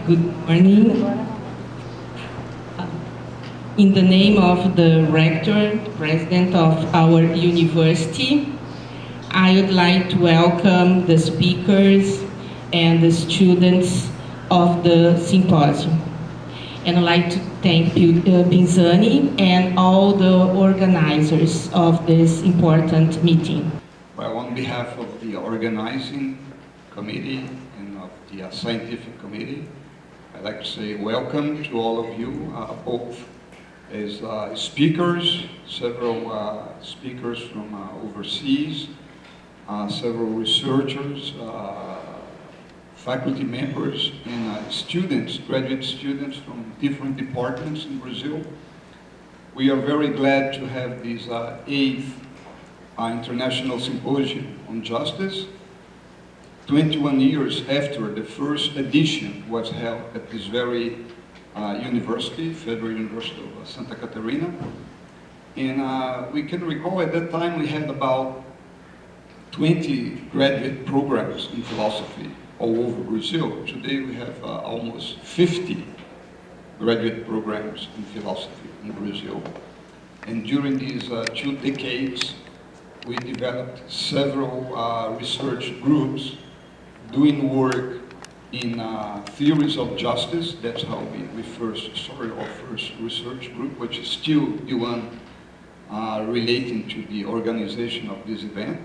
Good morning. In the name of the rector, president of our university, I would like to welcome the speakers and the students of the symposium. And I'd like to thank Pinzani and all the organizers of this important meeting. Well, on behalf of the organizing committee and of the scientific committee, I'd like to say welcome to all of you, both as speakers, several speakers from overseas, several researchers, faculty members, and students, graduate students from different departments in Brazil. We are very glad to have this 8th International Symposium on Justice, 21 years after the first edition was held at this very university, Federal University of Santa Catarina. And we can recall at that time we had about 20 graduate programs in philosophy all over Brazil. Today we have almost 50 graduate programs in philosophy in Brazil. And during these 2 decades, we developed several research groups doing work in theories of justice. That's how we first started our first research group, which is still the one relating to the organization of this event.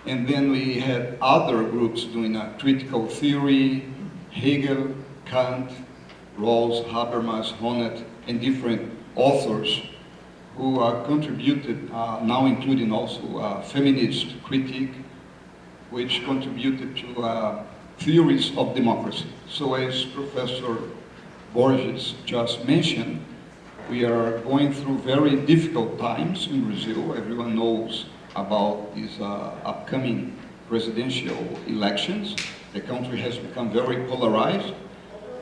And then we had other groups doing critical theory, Hegel, Kant, Rawls, Habermas, Honneth, and different authors who contributed, now including also feminist critique, which contributed to theories of democracy. So as Professor Borges just mentioned, we are going through very difficult times in Brazil. Everyone knows about these upcoming presidential elections. The country has become very polarized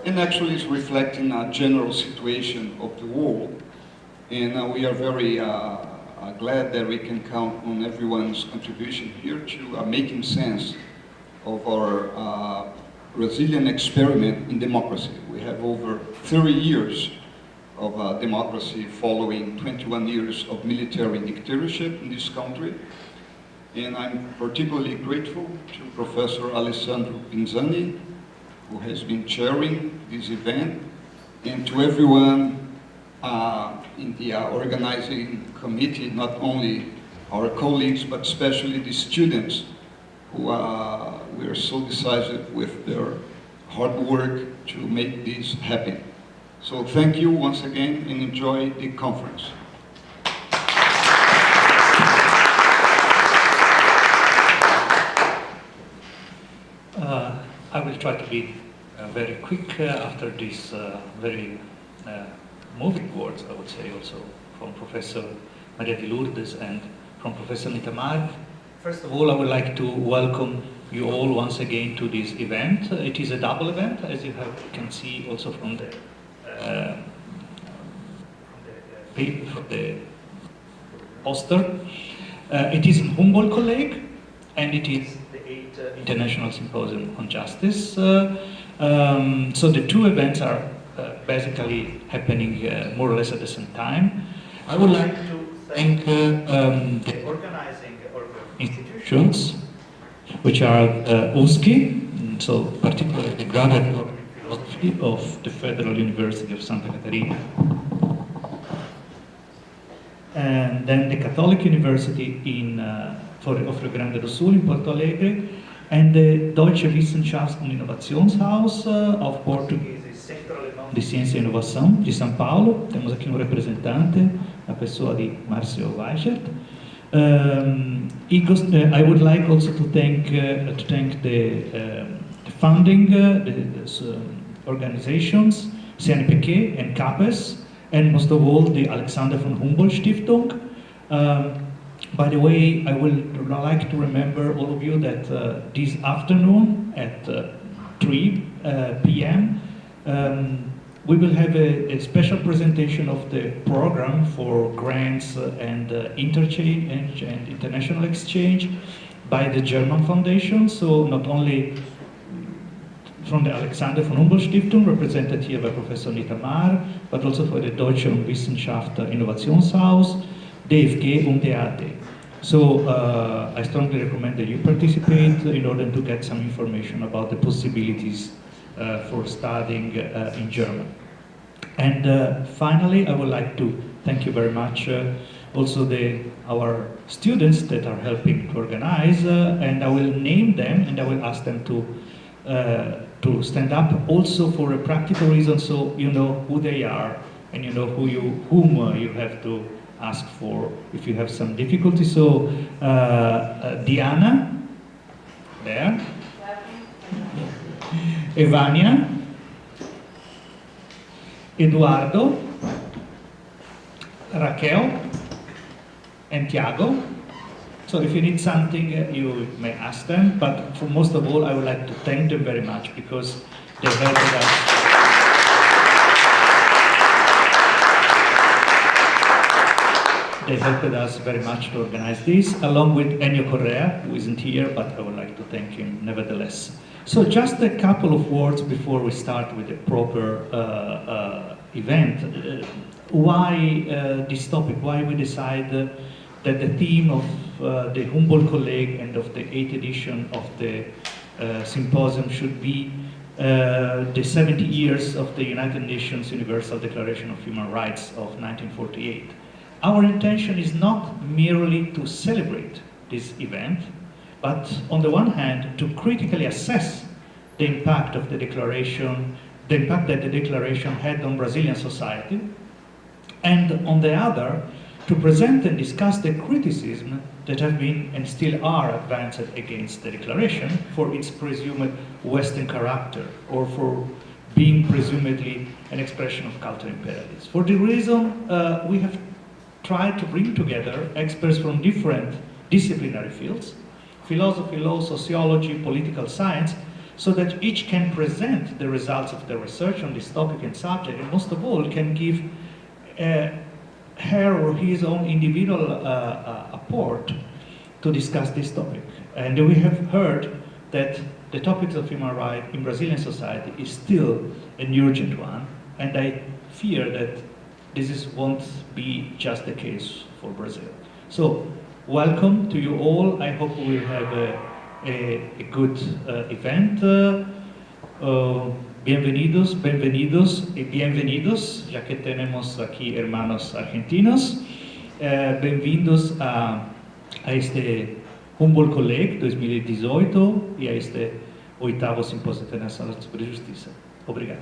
and actually is reflecting a general situation of the world. And we are very glad that we can count on everyone's contribution here to making sense of our Brazilian experiment in democracy. We have over 30 years of democracy following 21 years of military dictatorship in this country. And I'm particularly grateful to Professor Alessandro Pinzani, who has been chairing this event, and to everyone in the organizing committee, not only our colleagues, but especially the students who were so decisive with their hard work to make this happen. So thank you once again and enjoy the conference. I will try to be very quick after these very moving words, I would say, also from Professor Maria de Lourdes and from Professor Nitamar. First of all, I would like to welcome you all once again to this event. It is a double event, as you can see also from the poster. It is in Humboldt-Kolleg, and it is the 8th International Symposium on Justice. So the 2 events are basically happening more or less at the same time. I would like to thank the organizing institutions, which are USCI, so particularly the Graduate Program in Philosophy of the Federal University of Santa Catarina, and then the Catholic University of Rio Grande do Sul in Porto Alegre, and the Deutsche Wissenschafts- und Innovationshaus of Portuguese Centro Alemão de Ciência e Inovação de São Paulo. Temos aqui um representante, a pessoa de Márcio Weichert. I would like also to thank the funding organizations, CNPq and CAPES, and most of all the Alexander von Humboldt Stiftung. By the way, I would like to remember all of you that this afternoon at 3 p.m. We will have a special presentation of the program for grants and interchange and international exchange by the German Foundation. So not only from the Alexander von Humboldt Stiftung, represented here by Professor Nita Maar, but also for the Deutsche und Wissenschaft Innovationshaus, DFG und DAD. So I strongly recommend that you participate in order to get some information about the possibilities for studying in German. And finally, I would like to thank you very much also our students that are helping to organize, and I will name them and I will ask them to stand up also for a practical reason, so you know who they are and you know whom you have to ask for if you have some difficulty. So Diana, there, Evania, Eduardo, Raquel, and Tiago. So if you need something, you may ask them, but for most of all, I would like to thank them very much because they helped us. They helped us very much to organize this, along with Ennio Correa, who isn't here, but I would like to thank him nevertheless. So just a couple of words before we start with the proper event. Why this topic? Why we decide that the theme of the Humboldt-Kolleg and of the 8th edition of the symposium should be the 70 years of the United Nations Universal Declaration of Human Rights of 1948. Our intention is not merely to celebrate this event, but on the one hand, to critically assess the impact of the declaration, the impact that the declaration had on Brazilian society, and on the other, to present and discuss the criticism that have been and still are advanced against the declaration for its presumed Western character, or for being presumably an expression of cultural imperialism. For the reason we have tried to bring together experts from different disciplinary fields, philosophy, law, sociology, political science, so that each can present the results of their research on this topic and subject, and most of all can give her or his own individual apport to discuss this topic. And we have heard that the topics of human rights in Brazilian society is still an urgent one, and I fear that this won't be just the case for Brazil. So, welcome to you all. I hope we will have a good event. Bienvenidos, bienvenidos y bienvenidos, ya que tenemos aquí hermanos argentinos. Bienvenidos a este Humboldt-Kolleg 2018 y a este 8º Simpósio Internacional sobre Justiça. Obrigado.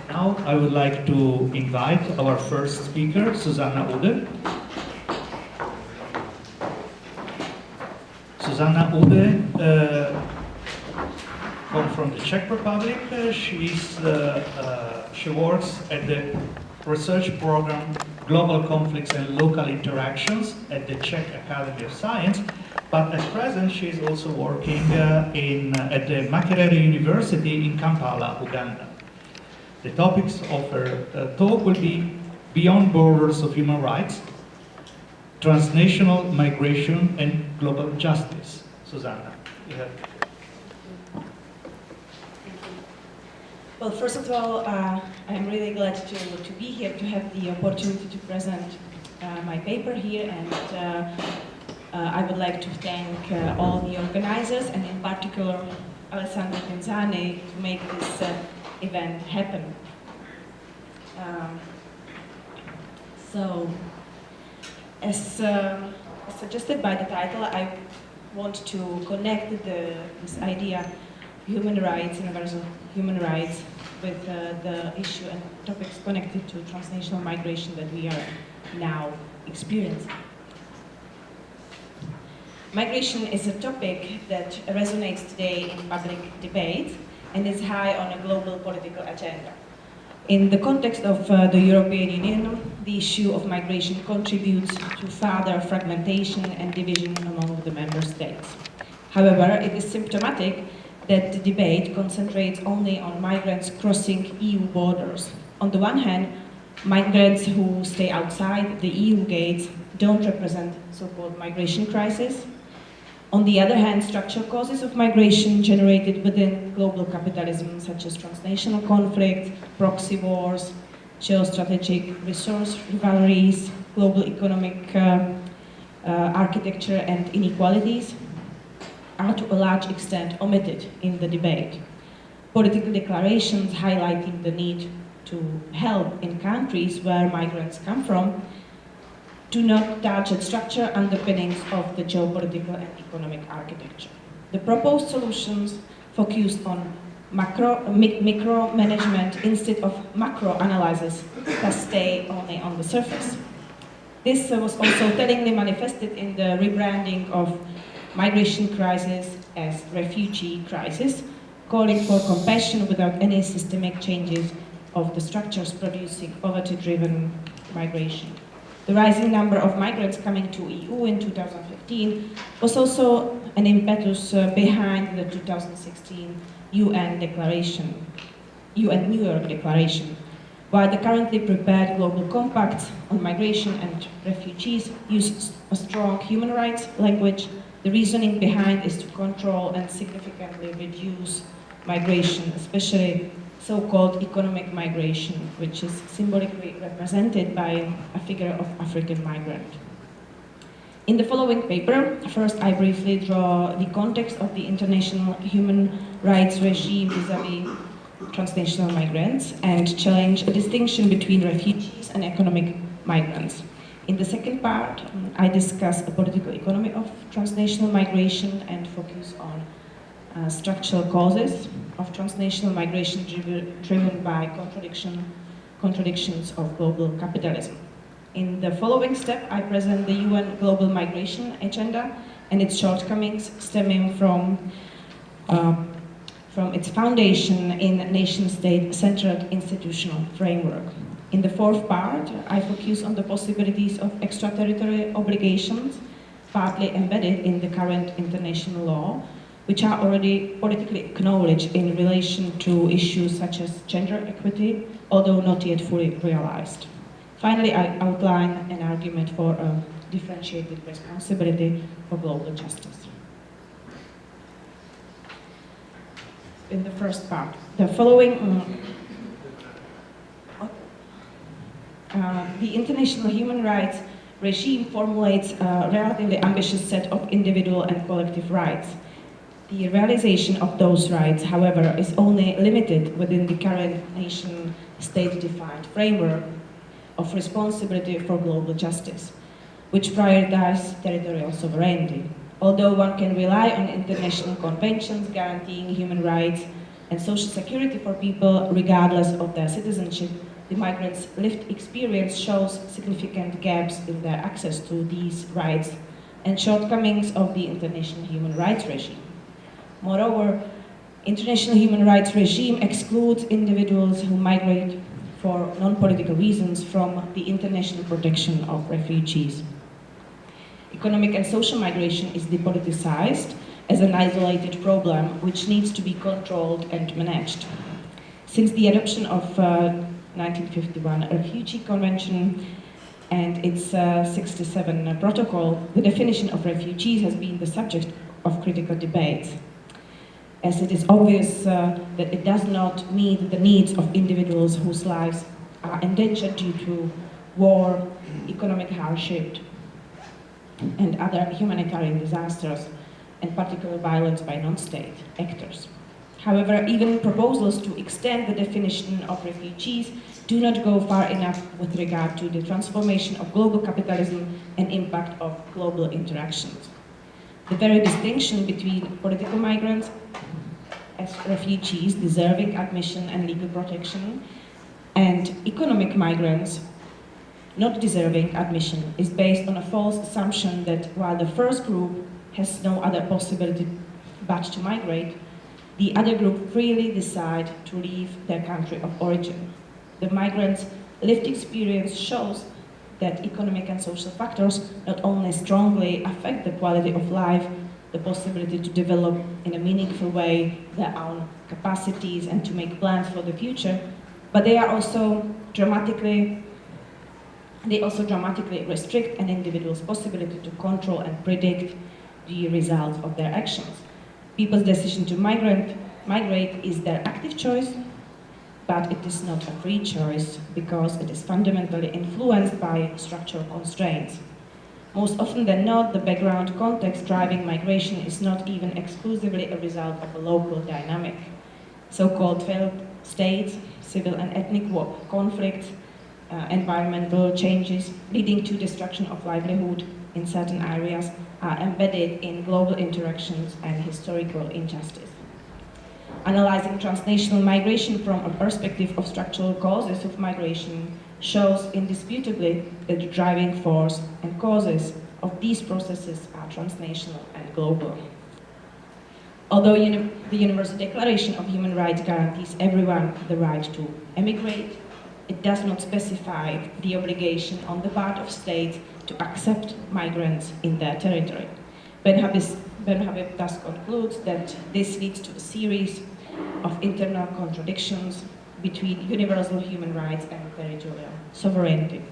Now I would like to invite our first speaker, Zuzana Uhde. Zuzana Uhde comes from the Czech Republic. She works at the research program Global Conflicts and Local Interactions at the Czech Academy of Science, but at present she is also working at the Makerere University in Kampala, Uganda. The topics of her talk will be Beyond Borders of Human Rights, Transnational Migration and Global Justice. Zuzana, you have. Well, first of all, I'm really glad to be here, to have the opportunity to present my paper here, and I would like to thank all the organizers, and in particular Alessandro Penzani, to make this event happen. So, as suggested by the title, I want to connect this idea, human rights, universal human rights, with the issue and topics connected to transnational migration that we are now experiencing. Migration is a topic that resonates today in public debate and is high on a global political agenda. In the context of the European Union, the issue of migration contributes to further fragmentation and division among the member states. However, it is symptomatic that the debate concentrates only on migrants crossing EU borders. On the one hand, Migrants who stay outside the EU gates don't represent so-called migration crisis. On the other hand, structural causes of migration generated within global capitalism, such as transnational conflict, proxy wars, geostrategic resource rivalries, global economic architecture and inequalities, are to a large extent omitted in the debate. Political declarations highlighting the need to help in countries where migrants come from do not touch at structural underpinnings of the geopolitical and economic architecture. The proposed solutions focus on micro-management instead of macro-analysis that stay only on the surface. This was also tellingly manifested in the rebranding of migration crisis as refugee crisis, calling for compassion without any systemic changes of the structures producing poverty-driven migration. The rising number of migrants coming to EU in 2015 was also an impetus behind the 2016 UN New York Declaration. While the currently prepared Global Compact on migration and refugees uses a strong human rights language, the reasoning behind is to control and significantly reduce migration, especially so-called economic migration, which is symbolically represented by a figure of African migrant. In the following paper, first I briefly draw the context of the international human rights regime vis-à-vis transnational migrants and challenge a distinction between refugees and economic migrants. In the second part, I discuss the political economy of transnational migration and focus on structural causes of transnational migration driven by contradictions of global capitalism. In the following step, I present the UN Global Migration Agenda and its shortcomings stemming from its foundation in nation-state-centered institutional framework. In the fourth part, I focus on the possibilities of extraterritorial obligations, partly embedded in the current international law, which are already politically acknowledged in relation to issues such as gender equity, although not yet fully realized. Finally, I outline an argument for a differentiated responsibility for global justice. In the first part, the following the international human rights regime formulates a relatively ambitious set of individual and collective rights. The realization of those rights, however, is only limited within the current nation-state-defined framework of responsibility for global justice, which prioritizes territorial sovereignty. Although one can rely on international conventions guaranteeing human rights and social security for people regardless of their citizenship, the migrants' lived experience shows significant gaps in their access to these rights and shortcomings of the international human rights regime. Moreover, international human rights regime excludes individuals who migrate for non-political reasons from the international protection of refugees. Economic and social migration is depoliticized as an isolated problem which needs to be controlled and managed. Since the adoption of 1951 Refugee Convention and its 67 protocol, the definition of refugees has been the subject of critical debates, as it is obvious that it does not meet the needs of individuals whose lives are endangered due to war, economic hardship, and other humanitarian disasters, and particular violence by non-state actors. However, even proposals to extend the definition of refugees do not go far enough with regard to the transformation of global capitalism and impact of global interactions. The very distinction between political migrants as refugees deserving admission and legal protection and economic migrants not deserving admission is based on a false assumption that while the first group has no other possibility but to migrate, the other group freely decide to leave their country of origin. The migrants' lived experience shows that economic and social factors not only strongly affect the quality of life, the possibility to develop in a meaningful way their own capacities and to make plans for the future, but they are also dramatically They also dramatically restrict an individual's possibility to control and predict the results of their actions. People's decision to migrate is their active choice, but it is not a free choice because it is fundamentally influenced by structural constraints. Most often than not, the background context driving migration is not even exclusively a result of a local dynamic. So-called failed states, civil and ethnic conflicts, environmental changes leading to destruction of livelihood in certain areas are embedded in global interactions and historical injustice. Analyzing transnational migration from a perspective of structural causes of migration shows indisputably that the driving force and causes of these processes are transnational and global. Although the Universal Declaration of Human Rights guarantees everyone the right to emigrate, it does not specify the obligation on the part of states to accept migrants in their territory. Ben Habib thus concludes that this leads to a series of internal contradictions between universal human rights and territorial sovereignty.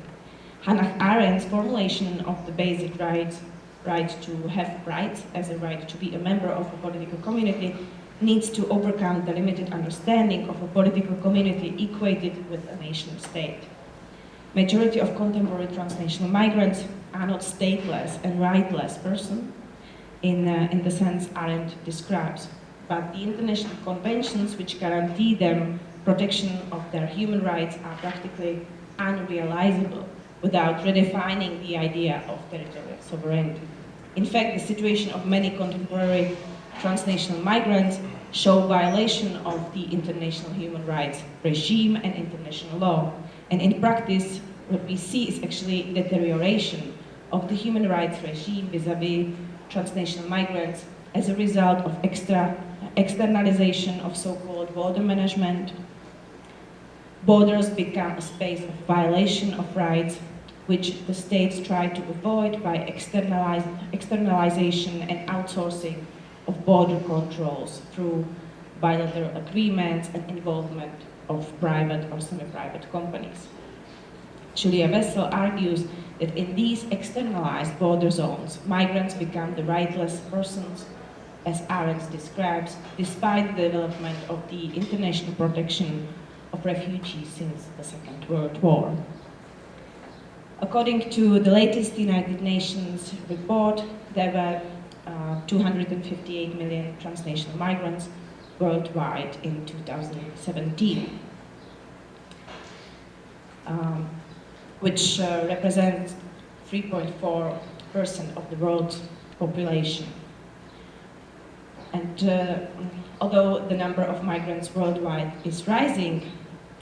Hannah Arendt's formulation of the basic right to have rights as a right to be a member of a political community needs to overcome the limited understanding of a political community equated with a nation state. Majority of contemporary transnational migrants are not stateless and rightless persons in the sense Arendt describes, but the international conventions which guarantee them protection of their human rights are practically unrealizable without redefining the idea of territorial sovereignty. In fact, the situation of many contemporary transnational migrants show violation of the international human rights regime and international law. And in practice, what we see is actually deterioration of the human rights regime vis-à-vis transnational migrants as a result of externalization of so-called border management. Borders become a space of violation of rights, which the states try to avoid by externalization and outsourcing of border controls through bilateral agreements and involvement of private or semi-private companies. Julia Wessel argues that in these externalized border zones, migrants become the rightless persons, as Arendt describes, despite the development of the international protection of refugees since the Second World War. According to the latest United Nations report, there were 258 million transnational migrants worldwide in 2017, which represents 3.4% of the world's population. And although the number of migrants worldwide is rising,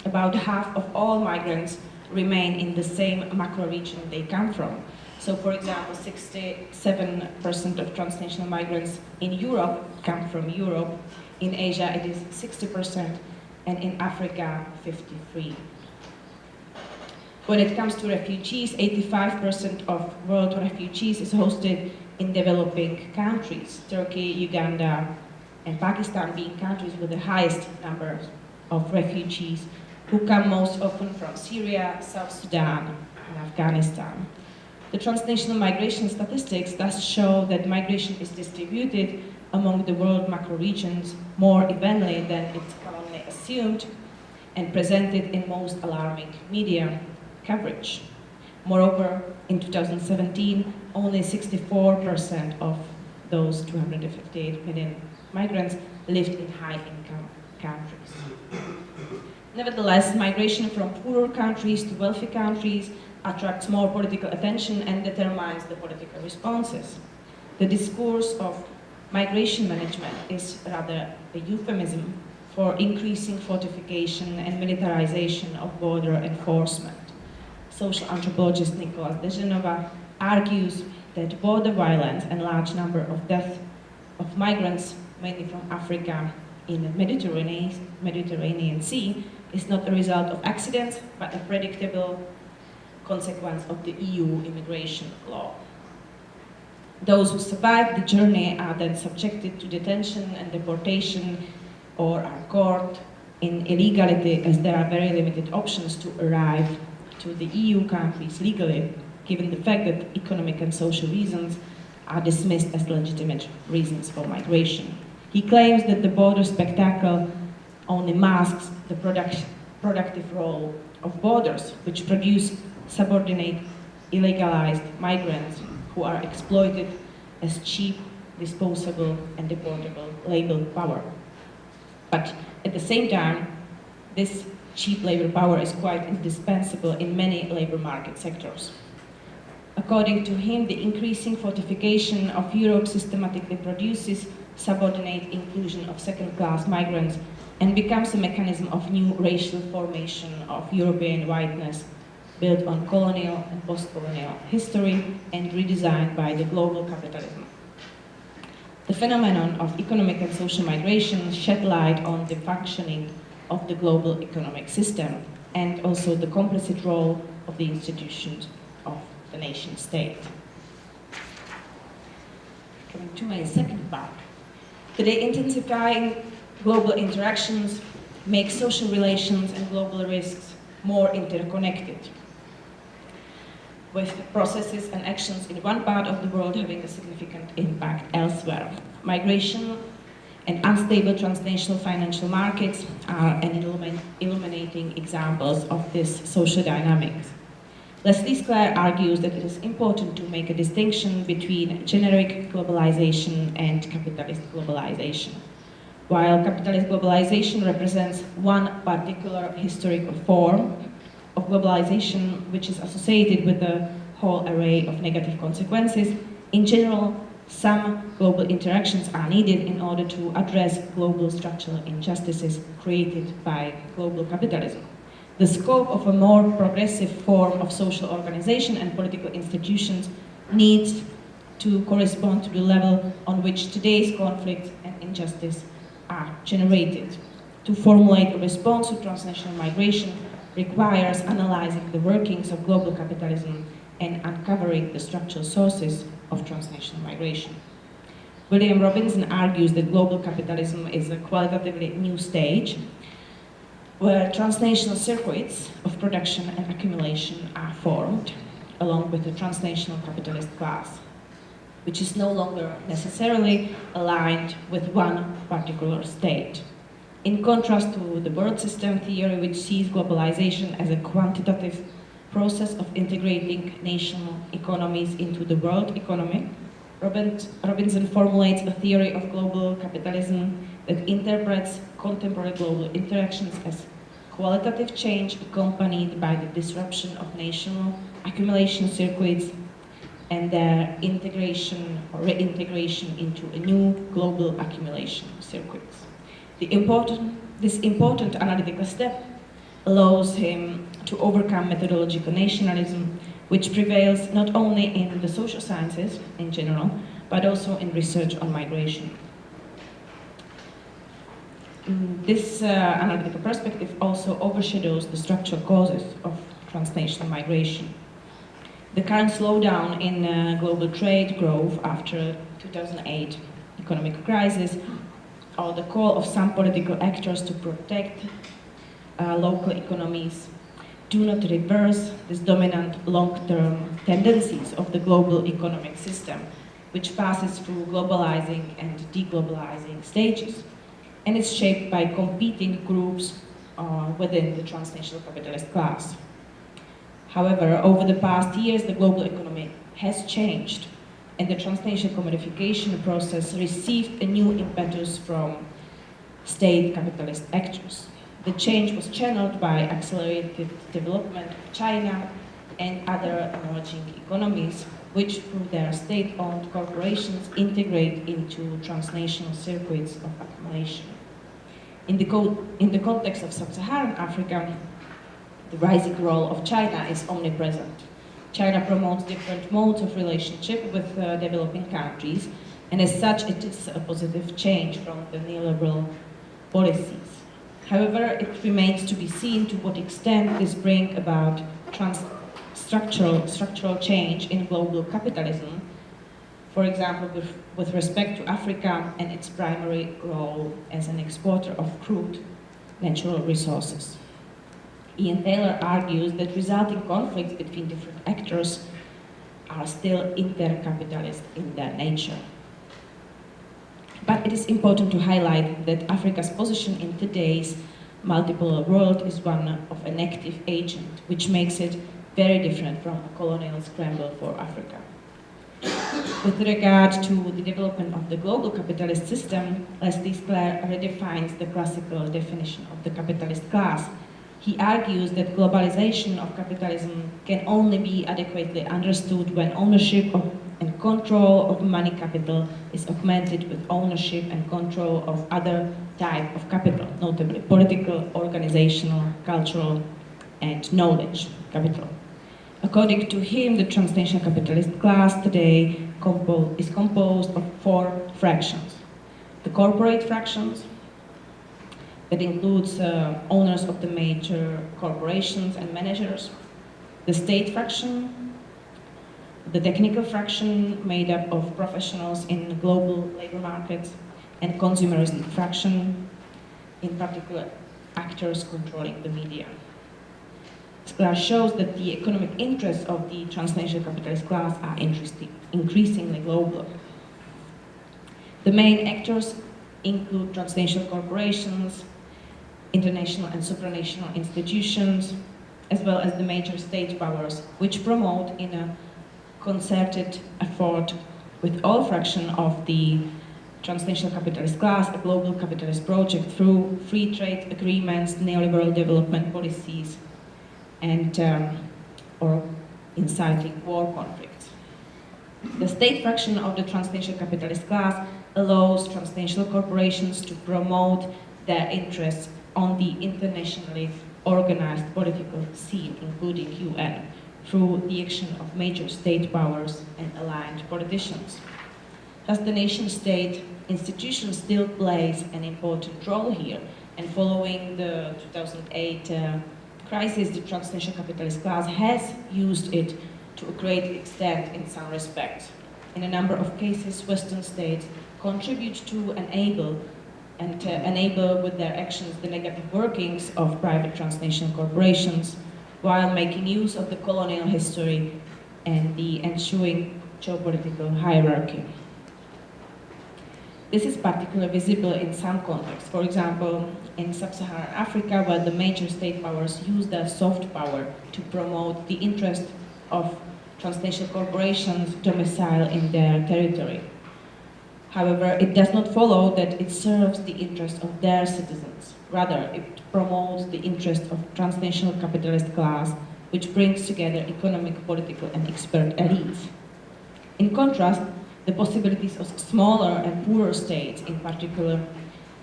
about half of all migrants remain in the same macro region they come from. So, for example, 67% of transnational migrants in Europe come from Europe. In Asia, it is 60%, and in Africa, 53%. When it comes to refugees, 85% of world refugees is hosted in developing countries, Turkey, Uganda, and Pakistan being countries with the highest number of refugees, who come most often from Syria, South Sudan, and Afghanistan. The transnational migration statistics thus show that migration is distributed among the world macro-regions more evenly than it's commonly assumed and presented in most alarming media coverage. Moreover, in 2017, only 64% of those 258 million migrants lived in high-income countries. Nevertheless, migration from poorer countries to wealthy countries attracts more political attention and determines the political responses. The discourse of migration management is rather a euphemism for increasing fortification and militarization of border enforcement. Social anthropologist Nicholas Degenova argues that border violence and large number of deaths of migrants, mainly from Africa in the Mediterranean Sea, is not a result of accidents, but a predictable consequence of the EU immigration law. Those who survive the journey are then subjected to detention and deportation or are caught in illegality, as there are very limited options to arrive to the EU countries legally, given the fact that economic and social reasons are dismissed as legitimate reasons for migration. He claims that the border spectacle only masks the productive role of borders, which produce subordinate, illegalized migrants who are exploited as cheap, disposable, and deportable labor power. But at the same time, this cheap labor power is quite indispensable in many labor market sectors. According to him, the increasing fortification of Europe systematically produces subordinate inclusion of second-class migrants and becomes a mechanism of new racial formation of European whiteness built on colonial and post-colonial history and redesigned by the global capitalism. The phenomenon of economic and social migration shed light on the functioning of the global economic system and also the complicit role of the institutions of the nation state. Coming to my second part. Today, intensifying global interactions make social relations and global risks more interconnected, with processes and actions in one part of the world having a significant impact elsewhere. Migration and unstable transnational financial markets are an illuminating examples of this social dynamics. Leslie Sklair argues that it is important to make a distinction between generic globalization and capitalist globalization. While capitalist globalization represents one particular historical form of globalization which is associated with a whole array of negative consequences, in general, some global interactions are needed in order to address global structural injustices created by global capitalism. The scope of a more progressive form of social organization and political institutions needs to correspond to the level on which today's conflicts and injustice are generated. To formulate a response to transnational migration requires analyzing the workings of global capitalism and uncovering the structural sources of transnational migration. William Robinson argues that global capitalism is a qualitatively new stage where transnational circuits of production and accumulation are formed, along with the transnational capitalist class, which is no longer necessarily aligned with one particular state. In contrast to the world system theory, which sees globalization as a quantitative process of integrating national economies into the world economy, Robinson formulates a theory of global capitalism that interprets contemporary global interactions as qualitative change accompanied by the disruption of national accumulation circuits and their integration or reintegration into a new global accumulation circuits. This important analytical step allows him to overcome methodological nationalism, which prevails not only in the social sciences in general, but also in research on migration. This analytical perspective also overshadows the structural causes of transnational migration. The current slowdown in global trade growth after 2008 economic crisis, or the call of some political actors to protect local economies, do not reverse these dominant long-term tendencies of the global economic system, which passes through globalizing and deglobalizing stages, and is shaped by competing groups within the transnational capitalist class. However, over the past years, the global economy has changed, and the transnational commodification process received a new impetus from state capitalist actors. The change was channeled by accelerated development of China and other emerging economies, which through their state-owned corporations integrate into transnational circuits of accumulation. In the context of sub-Saharan Africa, the rising role of China is omnipresent. China promotes different modes of relationship with developing countries, and as such it is a positive change from the neoliberal policies. However, it remains to be seen to what extent this brings about structural change in global capitalism, for example, with respect to Africa and its primary role as an exporter of crude natural resources. Ian Taylor argues that resulting conflicts between different actors are still inter-capitalist in their nature. But it is important to highlight that Africa's position in today's multipolar world is one of an active agent, which makes it very different from a colonial scramble for Africa. With regard to the development of the global capitalist system, Leslie Sklair redefines the classical definition of the capitalist class. He argues that globalization of capitalism can only be adequately understood when ownership of and control of money capital is augmented with ownership and control of other type of capital, notably political, organizational, cultural, and knowledge capital. According to him, the transnational capitalist class today is composed of 4 fractions. The corporate fractions, that includes owners of the major corporations and managers, the state fraction, the technical fraction made up of professionals in global labor markets, and consumeristic fraction, in particular actors controlling the media. Sklair shows that the economic interests of the transnational capitalist class are increasingly global. The main actors include transnational corporations, international and supranational institutions, as well as the major state powers, which promote in a concerted effort with all fractions of the transnational capitalist class a global capitalist project through free trade agreements, neoliberal development policies, and or inciting war conflicts. The state fraction of the transnational capitalist class allows transnational corporations to promote their interests on the internationally organized political scene, including UN, through the action of major state powers and aligned politicians. Thus, the nation-state institution still plays an important role here, and following the 2008 crisis, the transnational capitalist class has used it to a great extent in some respects. In a number of cases, Western states contribute to enable with their actions the negative workings of private transnational corporations, while making use of the colonial history and the ensuing geopolitical hierarchy. This is particularly visible in some contexts. For example, in sub-Saharan Africa, where the major state powers use their soft power to promote the interest of transnational corporations domiciled in their territory. However, it does not follow that it serves the interest of their citizens. Rather, it promotes the interest of transnational capitalist class, which brings together economic, political, and expert elites. In contrast, the possibilities of smaller and poorer states, in particular,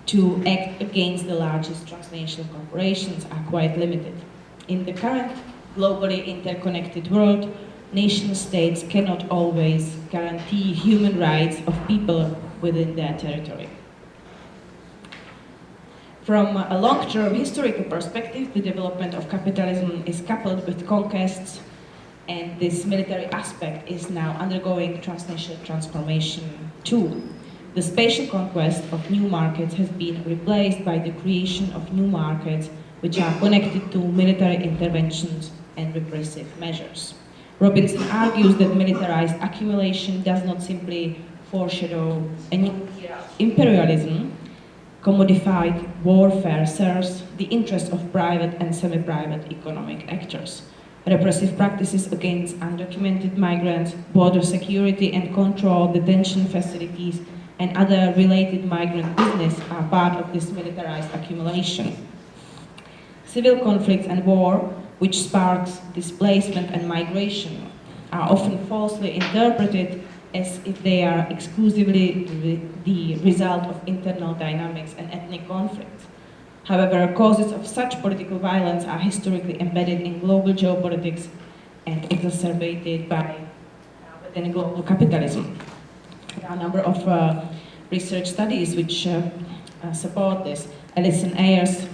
to act against the largest transnational corporations are quite limited. In the current globally interconnected world, nation-states cannot always guarantee human rights of people within their territory. From a long-term historical perspective, the development of capitalism is coupled with conquests, and this military aspect is now undergoing transnational transformation too. The spatial conquest of new markets has been replaced by the creation of new markets which are connected to military interventions and repressive measures. Robinson argues that militarized accumulation does not simply foreshadow a new era of imperialism. Commodified warfare serves the interests of private and semi-private economic actors. Repressive practices against undocumented migrants, border security and control, detention facilities, and other related migrant business are part of this militarized accumulation. Civil conflicts and war, which sparks displacement and migration, are often falsely interpreted as if they are exclusively the result of internal dynamics and ethnic conflicts. However, causes of such political violence are historically embedded in global geopolitics and exacerbated by within global capitalism. There are a number of research studies which support this. Alison Ayers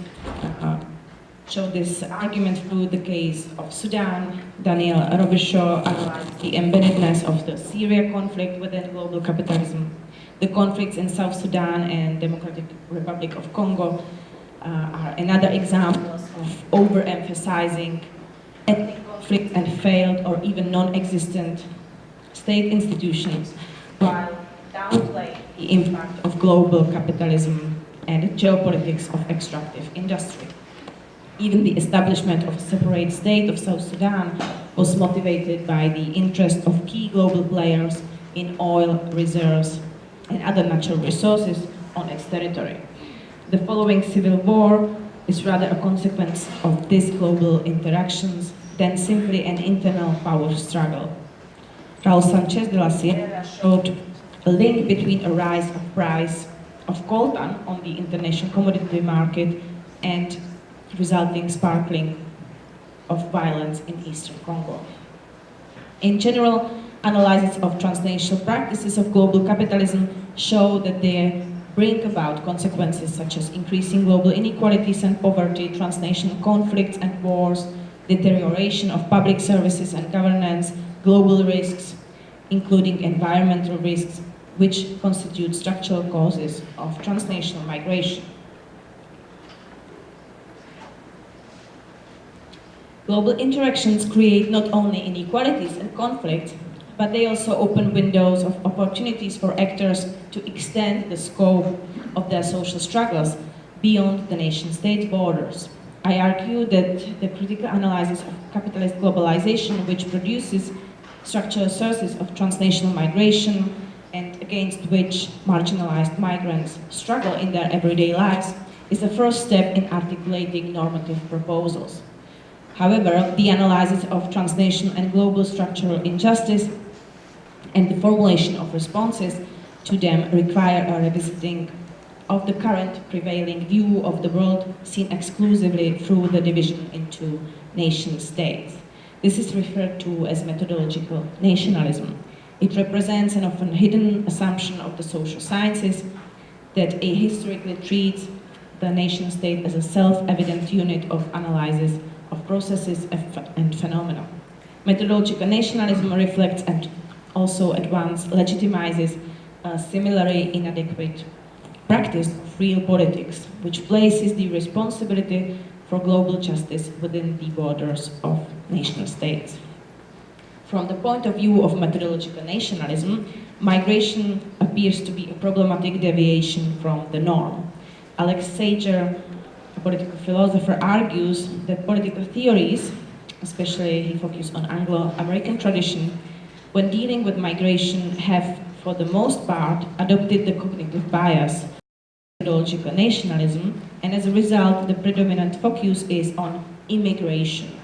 showed this argument through the case of Sudan. Daniel Robichaud analyzed the embeddedness of the Syria conflict within global capitalism. The conflicts in South Sudan and Democratic Republic of Congo are another examples of overemphasizing ethnic conflict and failed or even non-existent state institutions, while downplaying the impact of global capitalism and geopolitics of extractive industry. Even the establishment of a separate state of South Sudan was motivated by the interest of key global players in oil reserves and other natural resources on its territory. The following civil war is rather a consequence of these global interactions than simply an internal power struggle. Raul Sanchez de la Sierra showed a link between a rise of price of coltan on the international commodity market and resulting sparkling of violence in Eastern Congo. In general, analysis of transnational practices of global capitalism show that they bring about consequences such as increasing global inequalities and poverty, transnational conflicts and wars, deterioration of public services and governance, global risks, including environmental risks, which constitute structural causes of transnational migration. Global interactions create not only inequalities and conflict, but they also open windows of opportunities for actors to extend the scope of their social struggles beyond the nation-state borders. I argue that the critical analysis of capitalist globalization, which produces structural sources of transnational migration and against which marginalized migrants struggle in their everyday lives, is the first step in articulating normative proposals. However, the analysis of transnational and global structural injustice and the formulation of responses to them require a revisiting of the current prevailing view of the world seen exclusively through the division into nation-states. This is referred to as methodological nationalism. It represents an often hidden assumption of the social sciences that it historically treats the nation-state as a self-evident unit of analysis of processes and phenomena. Methodological nationalism reflects and also at once legitimizes a similarly inadequate practice of real politics, which places the responsibility for global justice within the borders of nation states. From the point of view of methodological nationalism, migration appears to be a problematic deviation from the norm. Alex Sager, a political philosopher, argues that political theories, especially he focuses on Anglo-American tradition, when dealing with migration have, for the most part, adopted the cognitive bias of methodological nationalism, and as a result, the predominant focus is on immigration.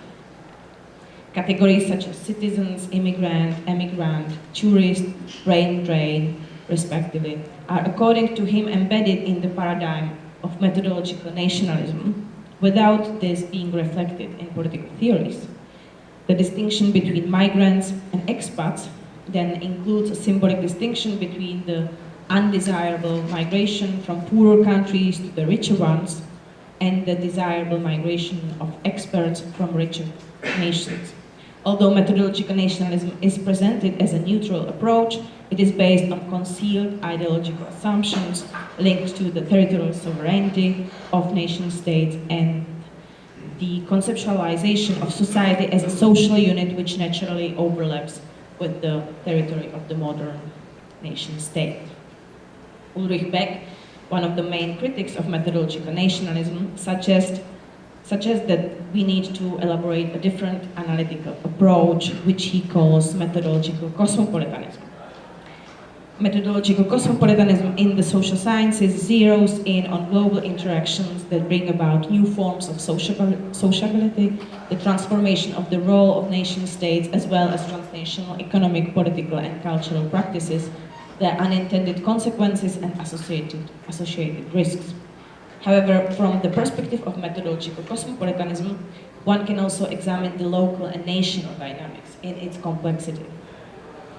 Categories such as citizens, immigrant, emigrant, tourist, brain drain, respectively, are according to him embedded in the paradigm of methodological nationalism without this being reflected in political theories. The distinction between migrants and expats then includes a symbolic distinction between the undesirable migration from poorer countries to the richer ones and the desirable migration of experts from richer nations. Although methodological nationalism is presented as a neutral approach, it is based on concealed ideological assumptions linked to the territorial sovereignty of nation-states and the conceptualization of society as a social unit which naturally overlaps with the territory of the modern nation-state. Ulrich Beck, one of the main critics of methodological nationalism, suggests that we need to elaborate a different analytical approach, which he calls methodological cosmopolitanism. Methodological cosmopolitanism in the social sciences zeroes in on global interactions that bring about new forms of sociability, the transformation of the role of nation-states, as well as transnational economic, political, and cultural practices, their unintended consequences, and associated risks. However, from the perspective of methodological cosmopolitanism, one can also examine the local and national dynamics in its complexity.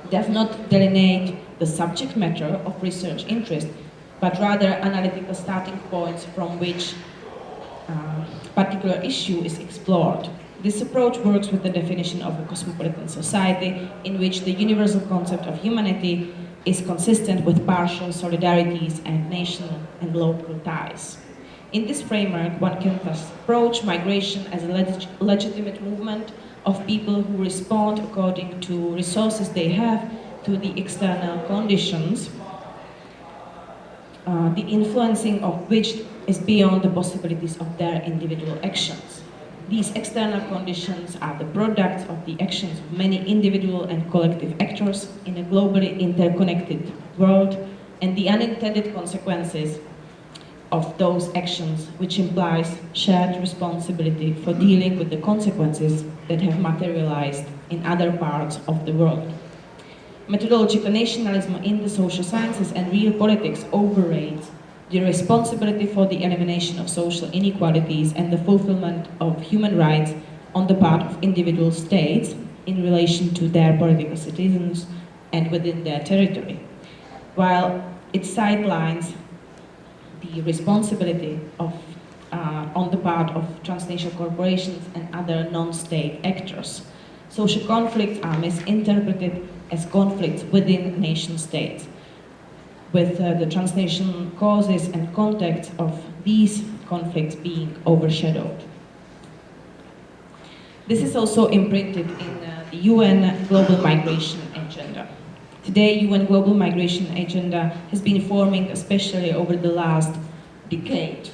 It does not delineate the subject matter of research interest, but rather analytical starting points from which a particular issue is explored. This approach works with the definition of a cosmopolitan society in which the universal concept of humanity is consistent with partial solidarities and national and local ties. In this framework, one can thus approach migration as a legitimate movement of people who respond according to resources they have to the external conditions, the influencing of which is beyond the possibilities of their individual actions. These external conditions are the products of the actions of many individual and collective actors in a globally interconnected world, and the unintended consequences of those actions, which implies shared responsibility for dealing with the consequences that have materialized in other parts of the world. Methodological nationalism in the social sciences and real politics overrates the responsibility for the elimination of social inequalities and the fulfillment of human rights on the part of individual states in relation to their political citizens and within their territory, while it sidelines the responsibility of, on the part of transnational corporations and other non-state actors. Social conflicts are misinterpreted as conflicts within nation states, with the transnational causes and contexts of these conflicts being overshadowed. This is also imprinted in the UN Global Migration Agenda. Today, UN Global Migration Agenda has been forming especially over the last decade.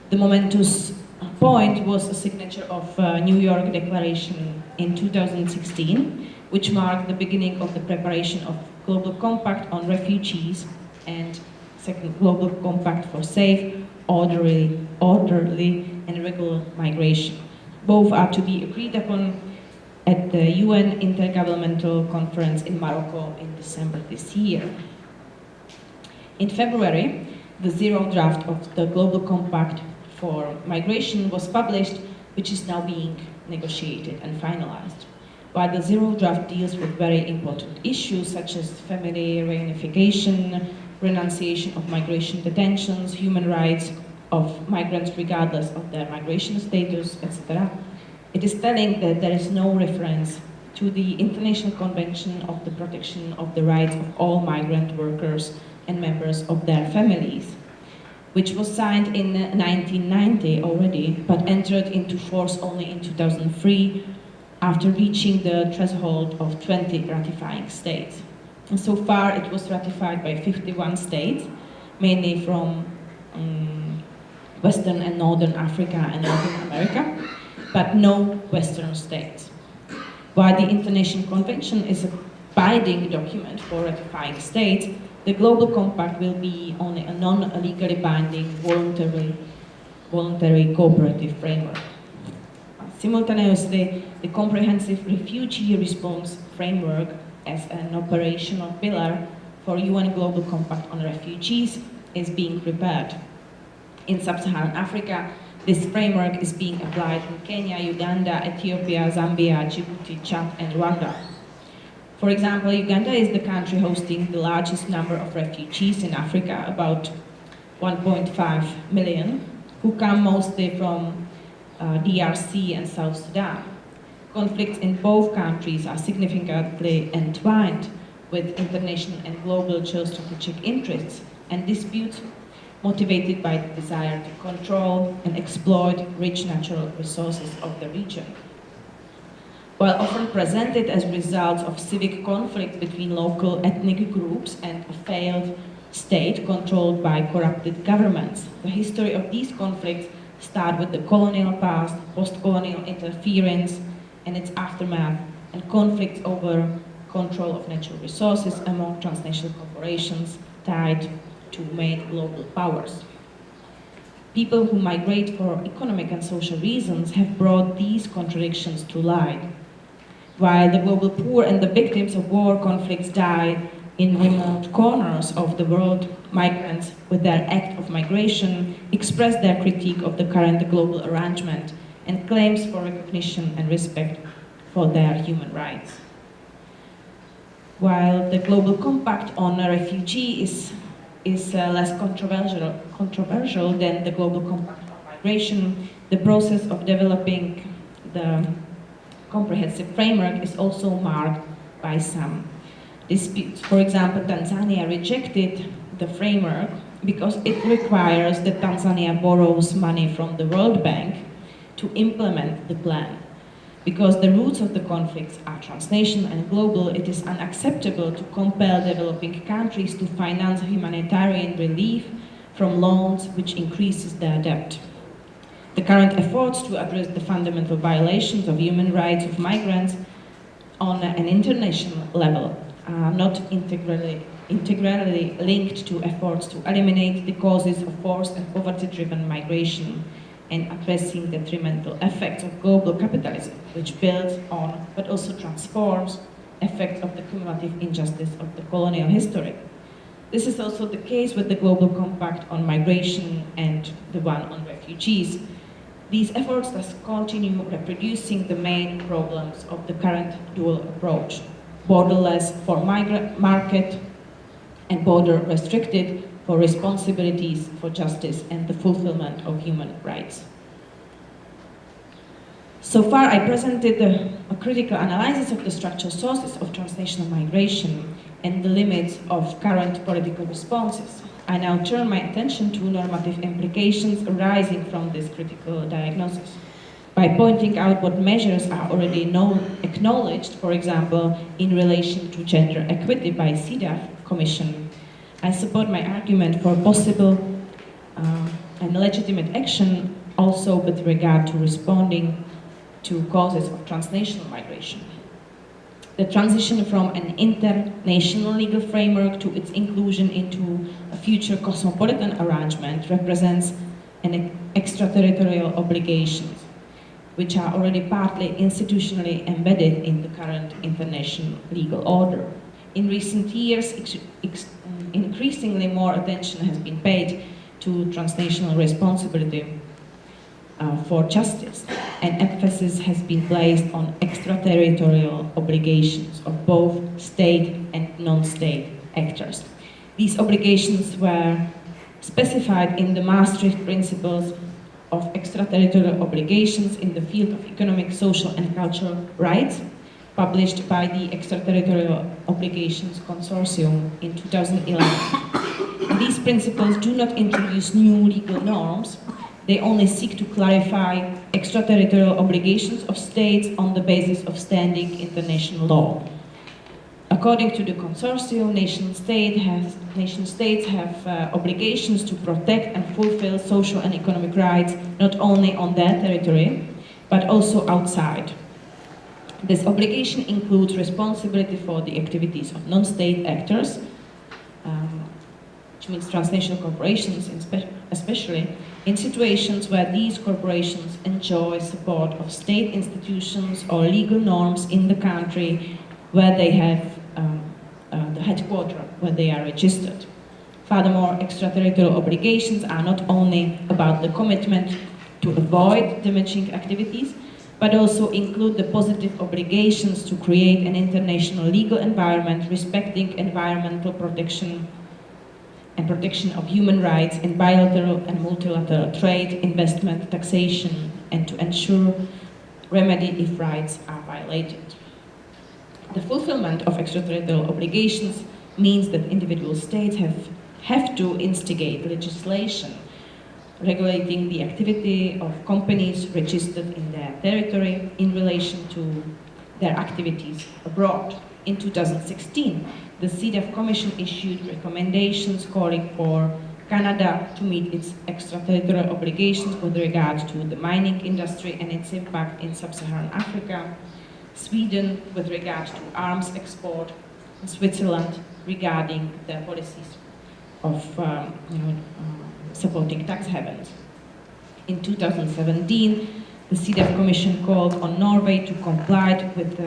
The momentous point was a signature of New York Declaration in 2016, which marked the beginning of the preparation of Global Compact on Refugees and second Global Compact for Safe, Orderly and Regular Migration. Both are to be agreed upon at the UN Intergovernmental Conference in Morocco in December this year. In February, the zero draft of the Global Compact for Migration was published, which is now being negotiated and finalized. While the zero draft deals with very important issues such as family reunification, renunciation of migration detentions, human rights of migrants regardless of their migration status, etc., it is telling that there is no reference to the International Convention of the Protection of the Rights of all Migrant Workers and members of their families, which was signed in 1990 already, but entered into force only in 2003 after reaching the threshold of 20 ratifying states. And so far it was ratified by 51 states, mainly from Western and Northern Africa and Latin America, but no Western states. While the International Convention is a binding document for ratifying states, the Global Compact will be only a non-legally binding, voluntary cooperative framework. Simultaneously, the Comprehensive Refugee Response Framework as an operational pillar for UN Global Compact on Refugees is being prepared. In Sub-Saharan Africa, this framework is being applied in Kenya, Uganda, Ethiopia, Zambia, Djibouti, Chad, and Rwanda. For example, Uganda is the country hosting the largest number of refugees in Africa, about 1.5 million, who come mostly from DRC and South Sudan. Conflicts in both countries are significantly entwined with international and global geostrategic interests and disputes motivated by the desire to control and exploit rich natural resources of the region. While often presented as results of civic conflict between local ethnic groups and a failed state controlled by corrupted governments, the history of these conflicts start with the colonial past, post-colonial interference and its aftermath, and conflicts over control of natural resources among transnational corporations tied to main global powers. People who migrate for economic and social reasons have brought these contradictions to light. While the global poor and the victims of war conflicts die in remote corners of the world, migrants, with their act of migration, express their critique of the current global arrangement and claims for recognition and respect for their human rights. While the Global Compact on Refugee is less controversial than the Global Compact on Migration, the process of developing the comprehensive framework is also marked by some disputes. For example, Tanzania rejected the framework because it requires that Tanzania borrows money from the World Bank to implement the plan. Because the roots of the conflicts are transnational and global, it is unacceptable to compel developing countries to finance humanitarian relief from loans which increases their debt. The current efforts to address the fundamental violations of human rights of migrants on an international level are not integrally linked to efforts to eliminate the causes of forced and poverty-driven migration and addressing the detrimental effects of global capitalism, which builds on but also transforms effects of the cumulative injustice of the colonial history. This is also the case with the Global Compact on Migration and the one on refugees. These efforts thus continue reproducing the main problems of the current dual approach: borderless for market and border restricted for responsibilities for justice and the fulfillment of human rights. So far, I presented a critical analysis of the structural sources of transnational migration and the limits of current political responses. I now turn my attention to normative implications arising from this critical diagnosis by pointing out what measures are already acknowledged, for example, in relation to gender equity by CEDAW Commission. I support my argument for possible and legitimate action also with regard to responding to causes of transnational migration. The transition from an international legal framework to its inclusion into a future cosmopolitan arrangement represents an extraterritorial obligations, which are already partly institutionally embedded in the current international legal order. In recent years, increasingly more attention has been paid to transnational responsibility for justice, and emphasis has been placed on extraterritorial obligations of both state and non-state actors. These obligations were specified in the Maastricht Principles of Extraterritorial Obligations in the field of economic, social, and cultural rights, published by the Extraterritorial Obligations Consortium in 2011. These principles do not introduce new legal norms. They only seek to clarify extraterritorial obligations of states on the basis of standing international law. According to the consortium, nation states have obligations to protect and fulfill social and economic rights not only on their territory, but also outside. This obligation includes responsibility for the activities of non-state actors, which means transnational corporations especially, in situations where these corporations enjoy support of state institutions or legal norms in the country where they have the headquarters, where they are registered. Furthermore, extraterritorial obligations are not only about the commitment to avoid damaging activities, but also include the positive obligations to create an international legal environment respecting environmental protection and protection of human rights in bilateral and multilateral trade, investment, taxation, and to ensure remedy if rights are violated. The fulfillment of extraterritorial obligations means that individual states have to instigate legislation regulating the activity of companies registered in their territory in relation to their activities abroad. In 2016, the CEDAW Commission issued recommendations calling for Canada to meet its extraterritorial obligations with regard to the mining industry and its impact in sub-Saharan Africa, Sweden with regard to arms export, and Switzerland regarding their policies of supporting tax havens. In 2017, the CEDAW Commission called on Norway to comply with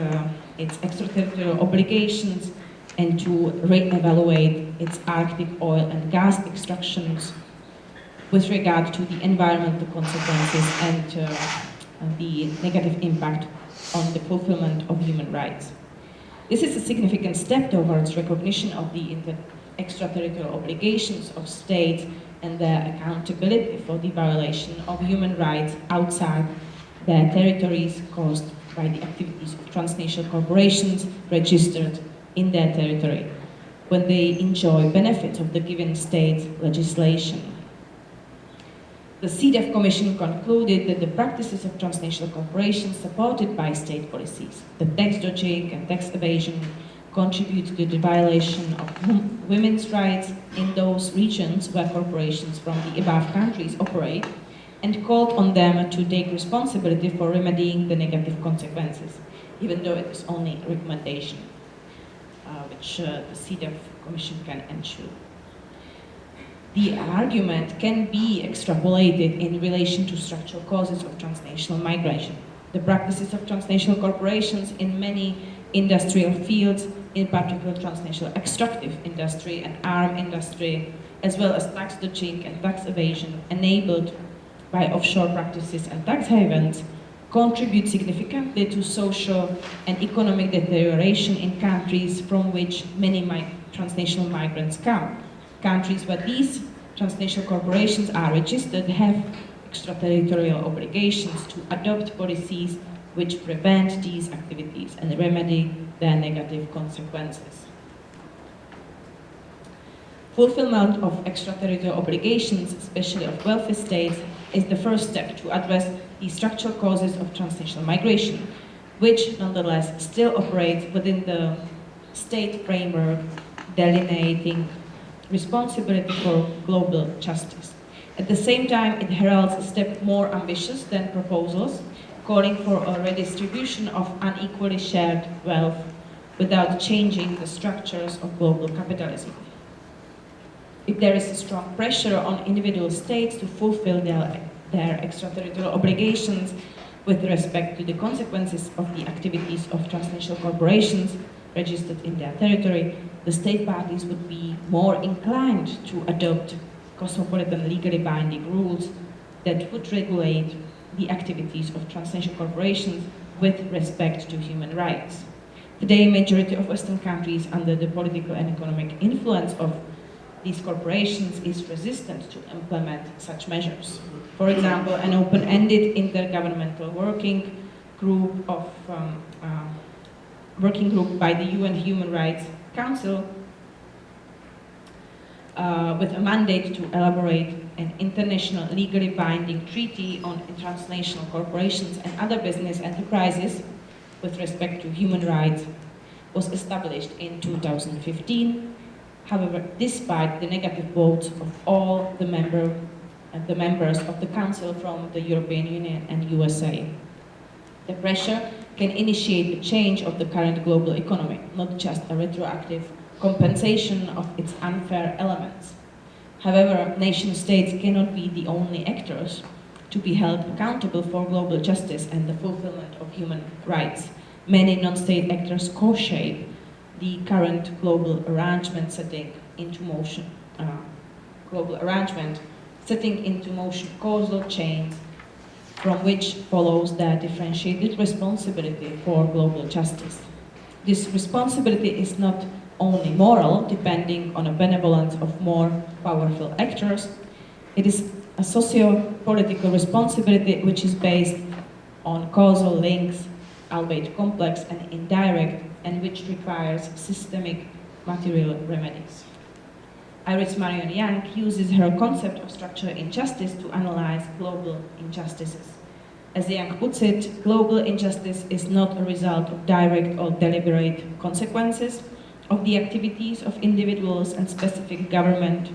its extraterritorial obligations and to re-evaluate its Arctic oil and gas extractions with regard to the environmental consequences and the negative impact on the fulfillment of human rights. This is a significant step towards recognition of the extraterritorial obligations of states and their accountability for the violation of human rights outside their territories caused by the activities of transnational corporations registered in their territory. when they enjoy benefits of the given state legislation. The CDEF Commission concluded that the practices of transnational corporations supported by state policies, the tax dodging and tax evasion, contribute to the violation of women's rights in those regions where corporations from the above countries operate, and called on them to take responsibility for remedying the negative consequences, even though it is only a recommendation which the CDEF Commission can ensure. The argument can be extrapolated in relation to structural causes of transnational migration. The practices of transnational corporations in many industrial fields, in particular transnational extractive industry and arm industry, as well as tax dodging and tax evasion enabled by offshore practices and tax havens, contribute significantly to social and economic deterioration in countries from which many transnational migrants come. Countries where these transnational corporations are registered have extraterritorial obligations to adopt policies which prevent these activities and remedy their negative consequences. Fulfillment of extraterritorial obligations, especially of wealthy states, is the first step to address the structural causes of transnational migration, which nonetheless still operate within the state framework delineating responsibility for global justice. At the same time, it heralds a step more ambitious than proposals calling for a redistribution of unequally shared wealth without changing the structures of global capitalism. If there is a strong pressure on individual states to fulfill their extraterritorial obligations with respect to the consequences of the activities of transnational corporations registered in their territory, the state parties would be more inclined to adopt cosmopolitan legally binding rules that would regulate the activities of transnational corporations with respect to human rights. Today, majority of Western countries under the political and economic influence of these corporations is resistant to implement such measures. For example, an open-ended intergovernmental working group by the UN Human Rights Council with a mandate to elaborate an international legally binding treaty on transnational corporations and other business enterprises with respect to human rights was established in 2015. However, despite the negative votes of all the members of the Council from the European Union and USA, the pressure can initiate a change of the current global economy, not just a retroactive compensation of its unfair elements. However, nation-states cannot be the only actors to be held accountable for global justice and the fulfillment of human rights. Many non-state actors co-shape the current global arrangement setting into motion causal chains from which follows their differentiated responsibility for global justice. This responsibility is not only moral, depending on a benevolence of more powerful actors, it is a socio-political responsibility which is based on causal links, albeit complex and indirect, and which requires systemic material remedies. Iris Marion Young uses her concept of structural injustice to analyze global injustices. As Young puts it, global injustice is not a result of direct or deliberate consequences of the activities of individuals and specific government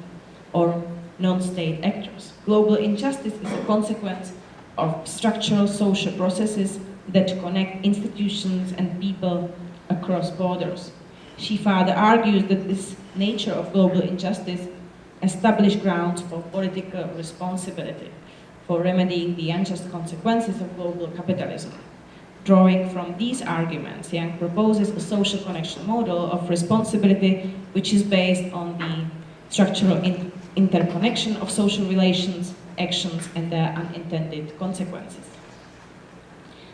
or non-state actors. Global injustice is a consequence of structural social processes that connect institutions and people across borders. She further argues that this nature of global injustice establishes grounds for political responsibility for remedying the unjust consequences of global capitalism. Drawing from these arguments, Young proposes a social connection model of responsibility which is based on the structural interconnection of social relations, actions, and their unintended consequences.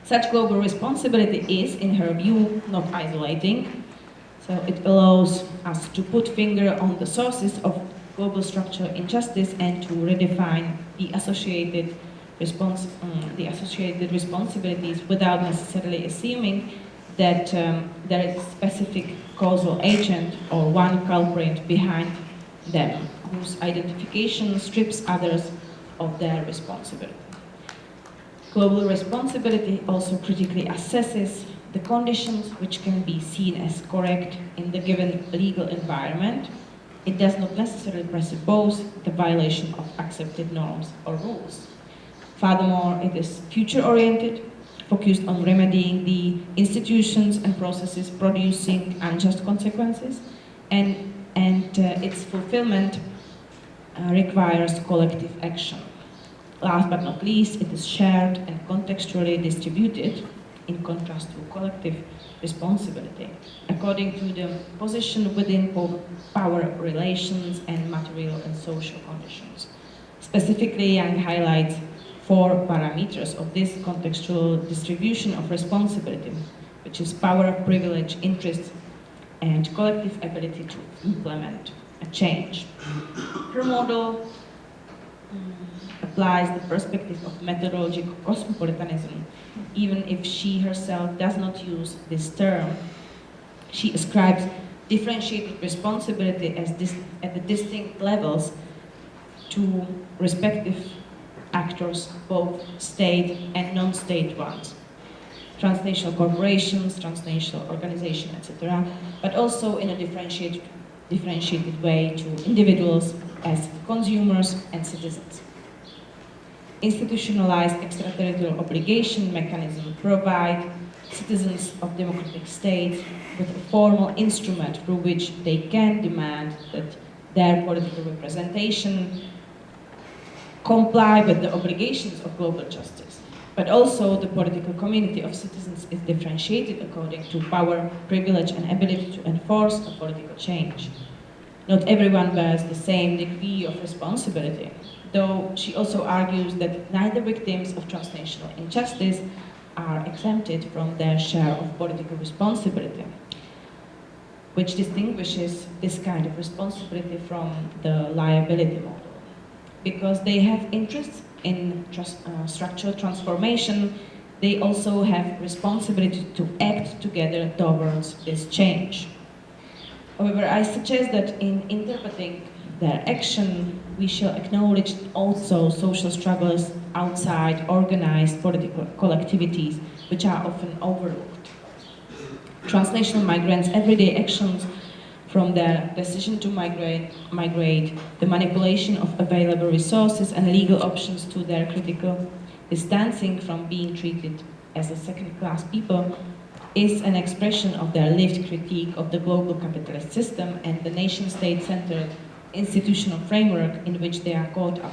Such global responsibility is, in her view, not isolating, so it allows us to put finger on the sources of global structural injustice and to redefine the associated responsibilities without necessarily assuming that there is a specific causal agent or one culprit behind them, whose identification strips others of their responsibility. Global responsibility also critically assesses the conditions which can be seen as correct in the given legal environment. It does not necessarily presuppose the violation of accepted norms or rules. Furthermore, it is future-oriented, focused on remedying the institutions and processes producing unjust consequences, and its fulfillment requires collective action. Last but not least, it is shared and contextually distributed, in contrast to collective responsibility, according to the position within power relations and material and social conditions. Specifically, Young highlights 4 parameters of this contextual distribution of responsibility, which is power, privilege, interest, and collective ability to implement a change. Her model applies the perspective of methodological cosmopolitanism, even if she herself does not use this term. She ascribes differentiated responsibility at the distinct levels to respective actors, both state and non-state ones, transnational corporations, transnational organizations, etc., but also in a differentiated way to individuals as consumers and citizens. Institutionalized extraterritorial obligation mechanisms provide citizens of democratic states with a formal instrument through which they can demand that their political representation comply with the obligations of global justice. But also the political community of citizens is differentiated according to power, privilege, and ability to enforce a political change. Not everyone bears the same degree of responsibility, though she also argues that neither victims of transnational injustice are exempted from their share of political responsibility, which distinguishes this kind of responsibility from the liability model. Because they have interests in structural transformation, they also have responsibility to act together towards this change. However, I suggest that in interpreting their action, we shall acknowledge also social struggles outside organized political collectivities, which are often overlooked. Transnational migrants' everyday actions, from their decision to migrate, the manipulation of available resources and legal options, to their critical distancing from being treated as a second-class people, is an expression of their lived critique of the global capitalist system and the nation-state-centered institutional framework in which they are caught up.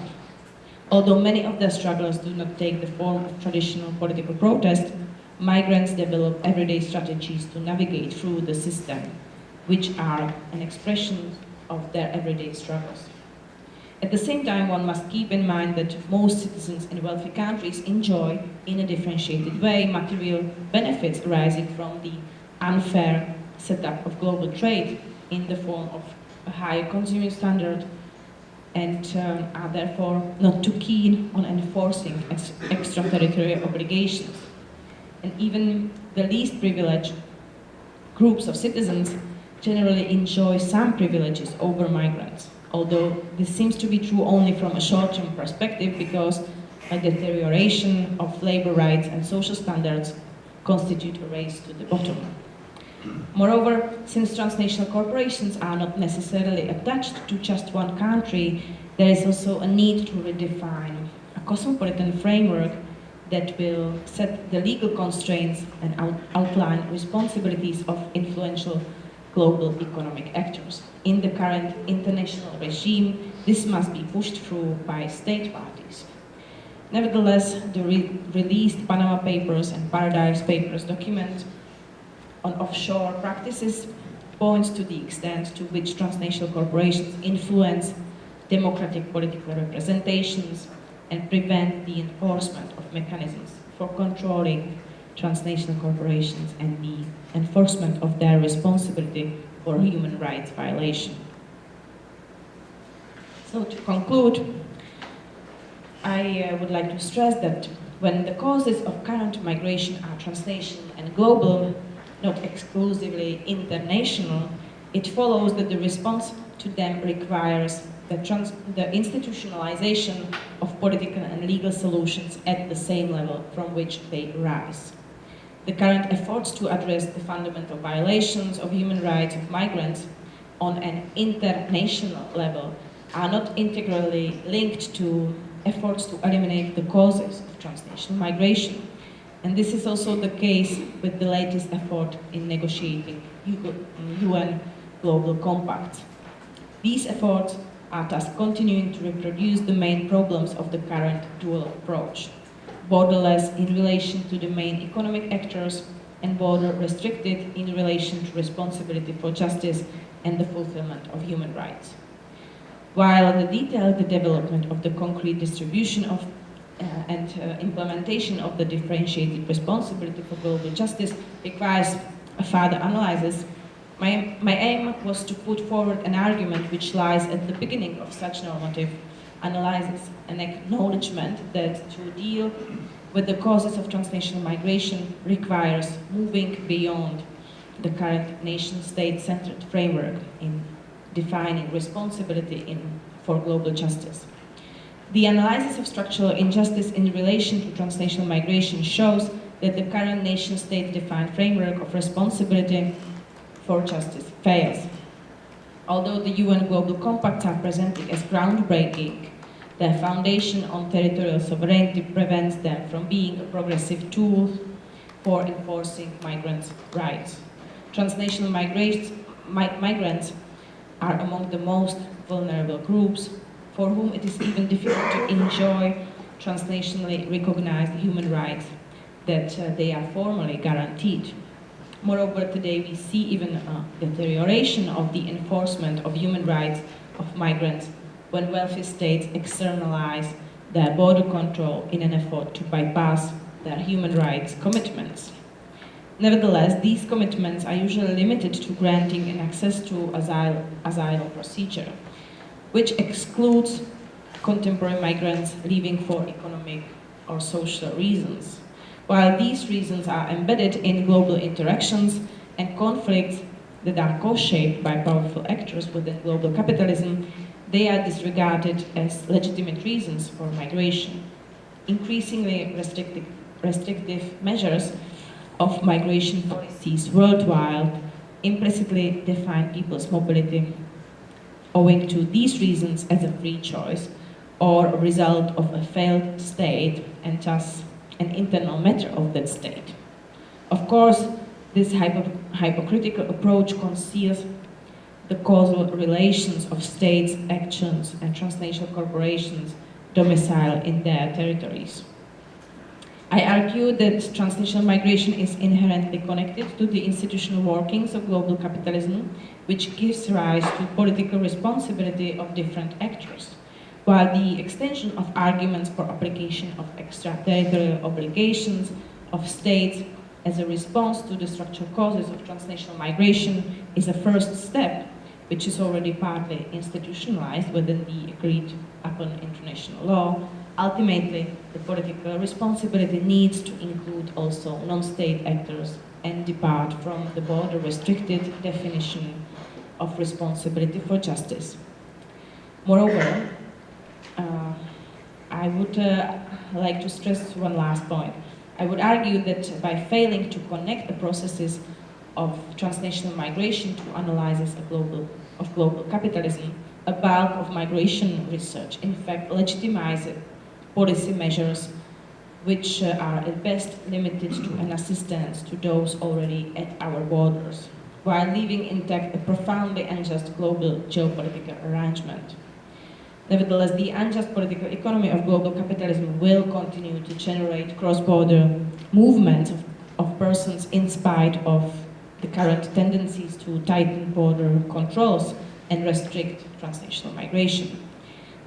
Although many of their struggles do not take the form of traditional political protest, migrants develop everyday strategies to navigate through the system, which are an expression of their everyday struggles. At the same time, one must keep in mind that most citizens in wealthy countries enjoy, in a differentiated way, material benefits arising from the unfair setup of global trade in the form of a higher consumer standard, and are therefore not too keen on enforcing extraterritorial obligations. And even the least privileged groups of citizens generally enjoy some privileges over migrants, although this seems to be true only from a short-term perspective, because a deterioration of labor rights and social standards constitute a race to the bottom. Moreover, since transnational corporations are not necessarily attached to just one country, there is also a need to redefine a cosmopolitan framework that will set the legal constraints and outline responsibilities of influential global economic actors. In the current international regime, this must be pushed through by state parties. Nevertheless, the released Panama Papers and Paradise Papers document on offshore practices points to the extent to which transnational corporations influence democratic political representations and prevent the enforcement of mechanisms for controlling transnational corporations and the enforcement of their responsibility for human rights violation. So to conclude, I would like to stress that when the causes of current migration are transnational and global, not exclusively international, it follows that the response to them requires the institutionalization of political and legal solutions at the same level from which they rise. The current efforts to address the fundamental violations of human rights of migrants on an international level are not integrally linked to efforts to eliminate the causes of transnational migration. And this is also the case with the latest effort in negotiating UN Global Compact. These efforts are thus continuing to reproduce the main problems of the current dual approach: borderless in relation to the main economic actors and border restricted in relation to responsibility for justice and the fulfillment of human rights. While the detailed development of the concrete distribution of and implementation of the differentiated responsibility for global justice requires a further analysis, my aim was to put forward an argument which lies at the beginning of such normative analysis, an acknowledgement that to deal with the causes of transnational migration requires moving beyond the current nation-state-centered framework in defining responsibility for global justice. The analysis of structural injustice in relation to transnational migration shows that the current nation-state-defined framework of responsibility for justice fails. Although the UN Global Compacts are presented as groundbreaking, their foundation on territorial sovereignty prevents them from being a progressive tool for enforcing migrants' rights. Transnational migrants are among the most vulnerable groups for whom it is even difficult to enjoy transnationally recognized human rights that they are formally guaranteed. Moreover, today we see even a deterioration of the enforcement of human rights of migrants when wealthy states externalize their border control in an effort to bypass their human rights commitments. Nevertheless, these commitments are usually limited to granting an access to asylum procedure, which excludes contemporary migrants leaving for economic or social reasons. While these reasons are embedded in global interactions and conflicts that are co-shaped by powerful actors within global capitalism, they are disregarded as legitimate reasons for migration. Increasingly restrictive measures of migration policies worldwide implicitly define people's mobility owing to these reasons as a free choice or a result of a failed state and thus an internal matter of that state. Of course, this hypocritical approach conceals the causal relations of states' actions and transnational corporations domicile in their territories. I argue that transnational migration is inherently connected to the institutional workings of global capitalism, which gives rise to political responsibility of different actors, while the extension of arguments for application of extraterritorial obligations of states as a response to the structural causes of transnational migration is a first step, which is already partly institutionalized within the agreed upon international law. Ultimately, the political responsibility needs to include also non-state actors and depart from the border-restricted definition of responsibility for justice. Moreover, I would like to stress one last point. I would argue that by failing to connect the processes of transnational migration to analysis of global capitalism, a bulk of migration research in fact legitimizes policy measures which are at best limited to an assistance to those already at our borders, while leaving intact a profoundly unjust global geopolitical arrangement. Nevertheless, the unjust political economy of global capitalism will continue to generate cross-border movements of persons in spite of the current tendencies to tighten border controls and restrict transnational migration.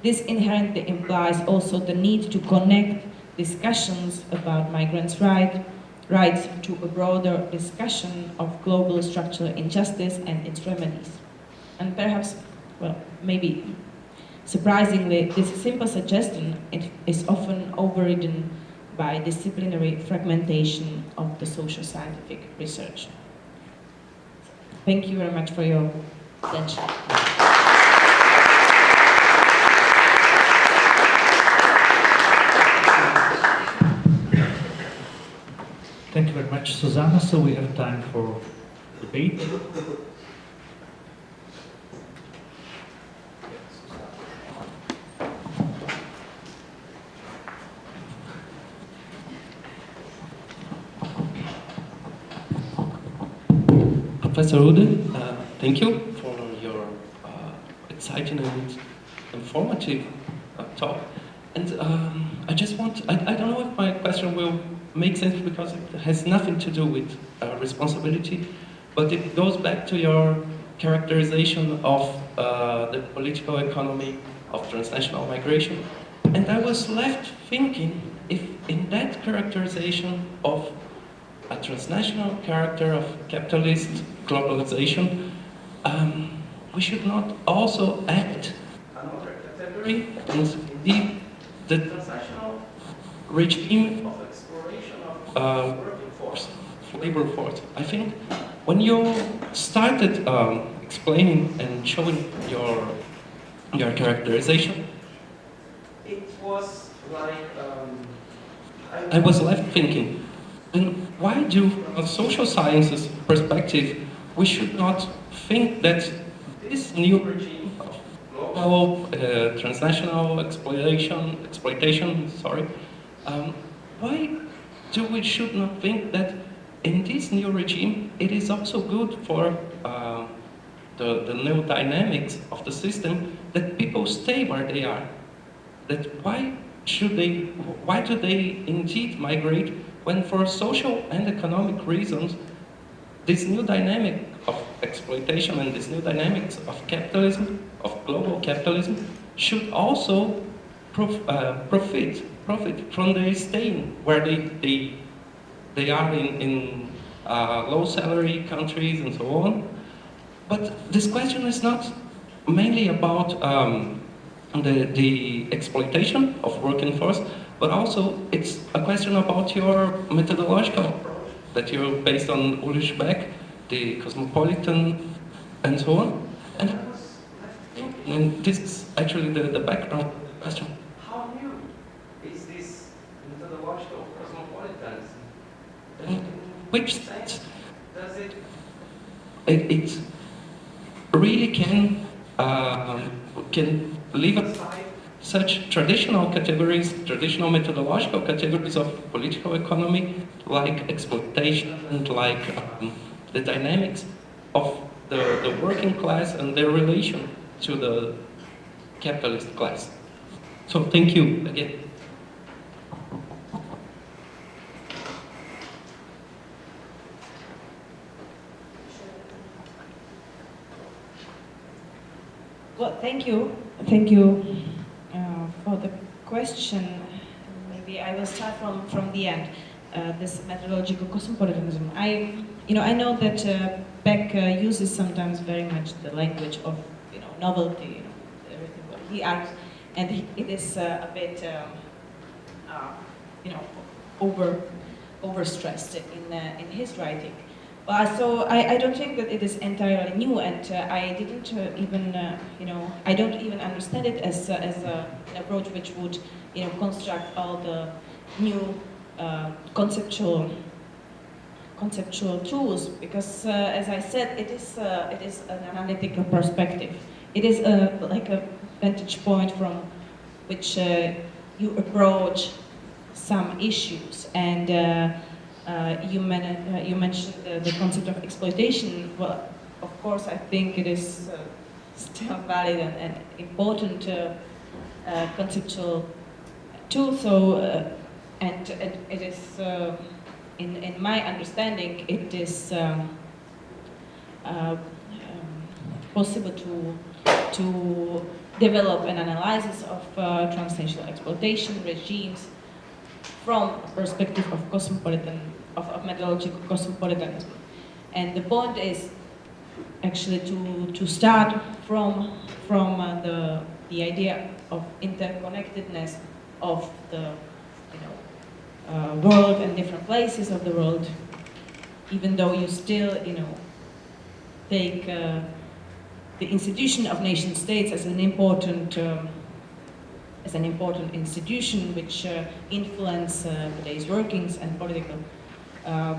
This inherently implies also the need to connect discussions about migrants' rights to a broader discussion of global structural injustice and its remedies. And perhaps, well, maybe surprisingly, this simple suggestion is often overridden by disciplinary fragmentation of the social scientific research. Thank you very much for your attention. Thank you very much, Zuzana. So we have time for debate. Professor Uhde, thank you for your exciting and informative talk. And I just want, I don't know if my question will make sense because it has nothing to do with responsibility, but it goes back to your characterization of the political economy of transnational migration. And I was left thinking if in that characterization of a transnational character of capitalist globalization, we should not also add another category, and indeed the transnational regime of exploration of working force, labor force. I think when you started explaining and showing your characterization, it was like I was left thinking, then why do, from a social sciences perspective, we should not think that this new regime of global transnational exploitation, why do we should not think that in this new regime it is also good for the new dynamics of the system that people stay where they are? That why do they indeed migrate when for social and economic reasons this new dynamic of exploitation and this new dynamics of capitalism, of global capitalism, should also profit from their staying where they are in low salary countries and so on. But this question is not mainly about the exploitation of working force, but also it's a question about your methodological approach that you're based on Ulrich Beck, the cosmopolitan, and so on. And I was thinking, and this is actually the background of the question, how new is this methodological cosmopolitanism? And in which sense does it really can leave aside such traditional categories, traditional methodological categories of political economy, like exploitation and like the dynamics of the working class and their relation to the capitalist class. So thank you again. Well, thank you for the question. Maybe I will start from the end. This methodological cosmopolitanism. I know that Beck uses sometimes very much the language of novelty, everything what he adds, and it is a bit overstressed in his writing. So I don't think that it is entirely new, and I didn't even I don't even understand it as an approach which would construct all the new conceptual tools, because as I said, it is an analytical perspective. It is like a vantage point from which you approach some issues, and you mentioned the concept of exploitation. Well, of course, I think it is still valid and important conceptual tool. So, and it is, in my understanding, it is possible to develop an analysis of transnational exploitation regimes from a perspective of methodological cosmopolitanism. And the point is actually to start from the idea of interconnectedness of the world and different places of the world, even though you still take the institution of nation states as an important institution which influence today's workings and political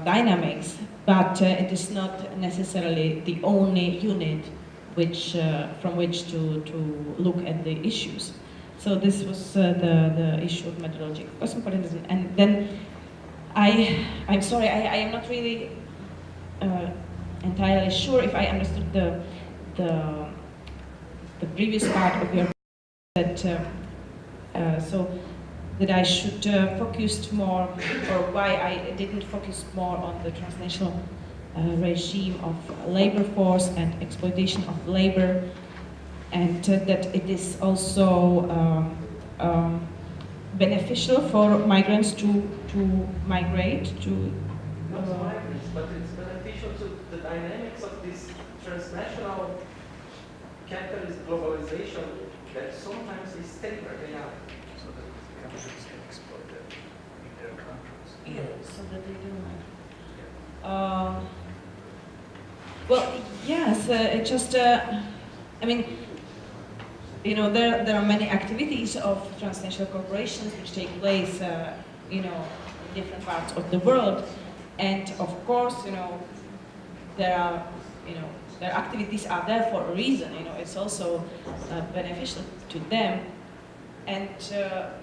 dynamics, but it is not necessarily the only unit which, from which to look at the issues. So this was the issue of methodological cosmopolitanism. And then I'm sorry, I am not really entirely sure if I understood the previous part of your that so that I should focus more, or why I didn't focus more on the transnational regime of labor force and exploitation of labor, and that it is also beneficial for migrants to migrate to. Not migrants, but it's beneficial to the dynamics of this transnational capitalist globalization that sometimes is temporary. They are. So that the countries can exploit it in their countries. Yeah, so that they do. Well, yes, it just. I mean, you know, there are many activities of transnational corporations which take place, you know, in different parts of the world, and of course, you know, there are, you know, their activities are there for a reason. You know, it's also beneficial to them. And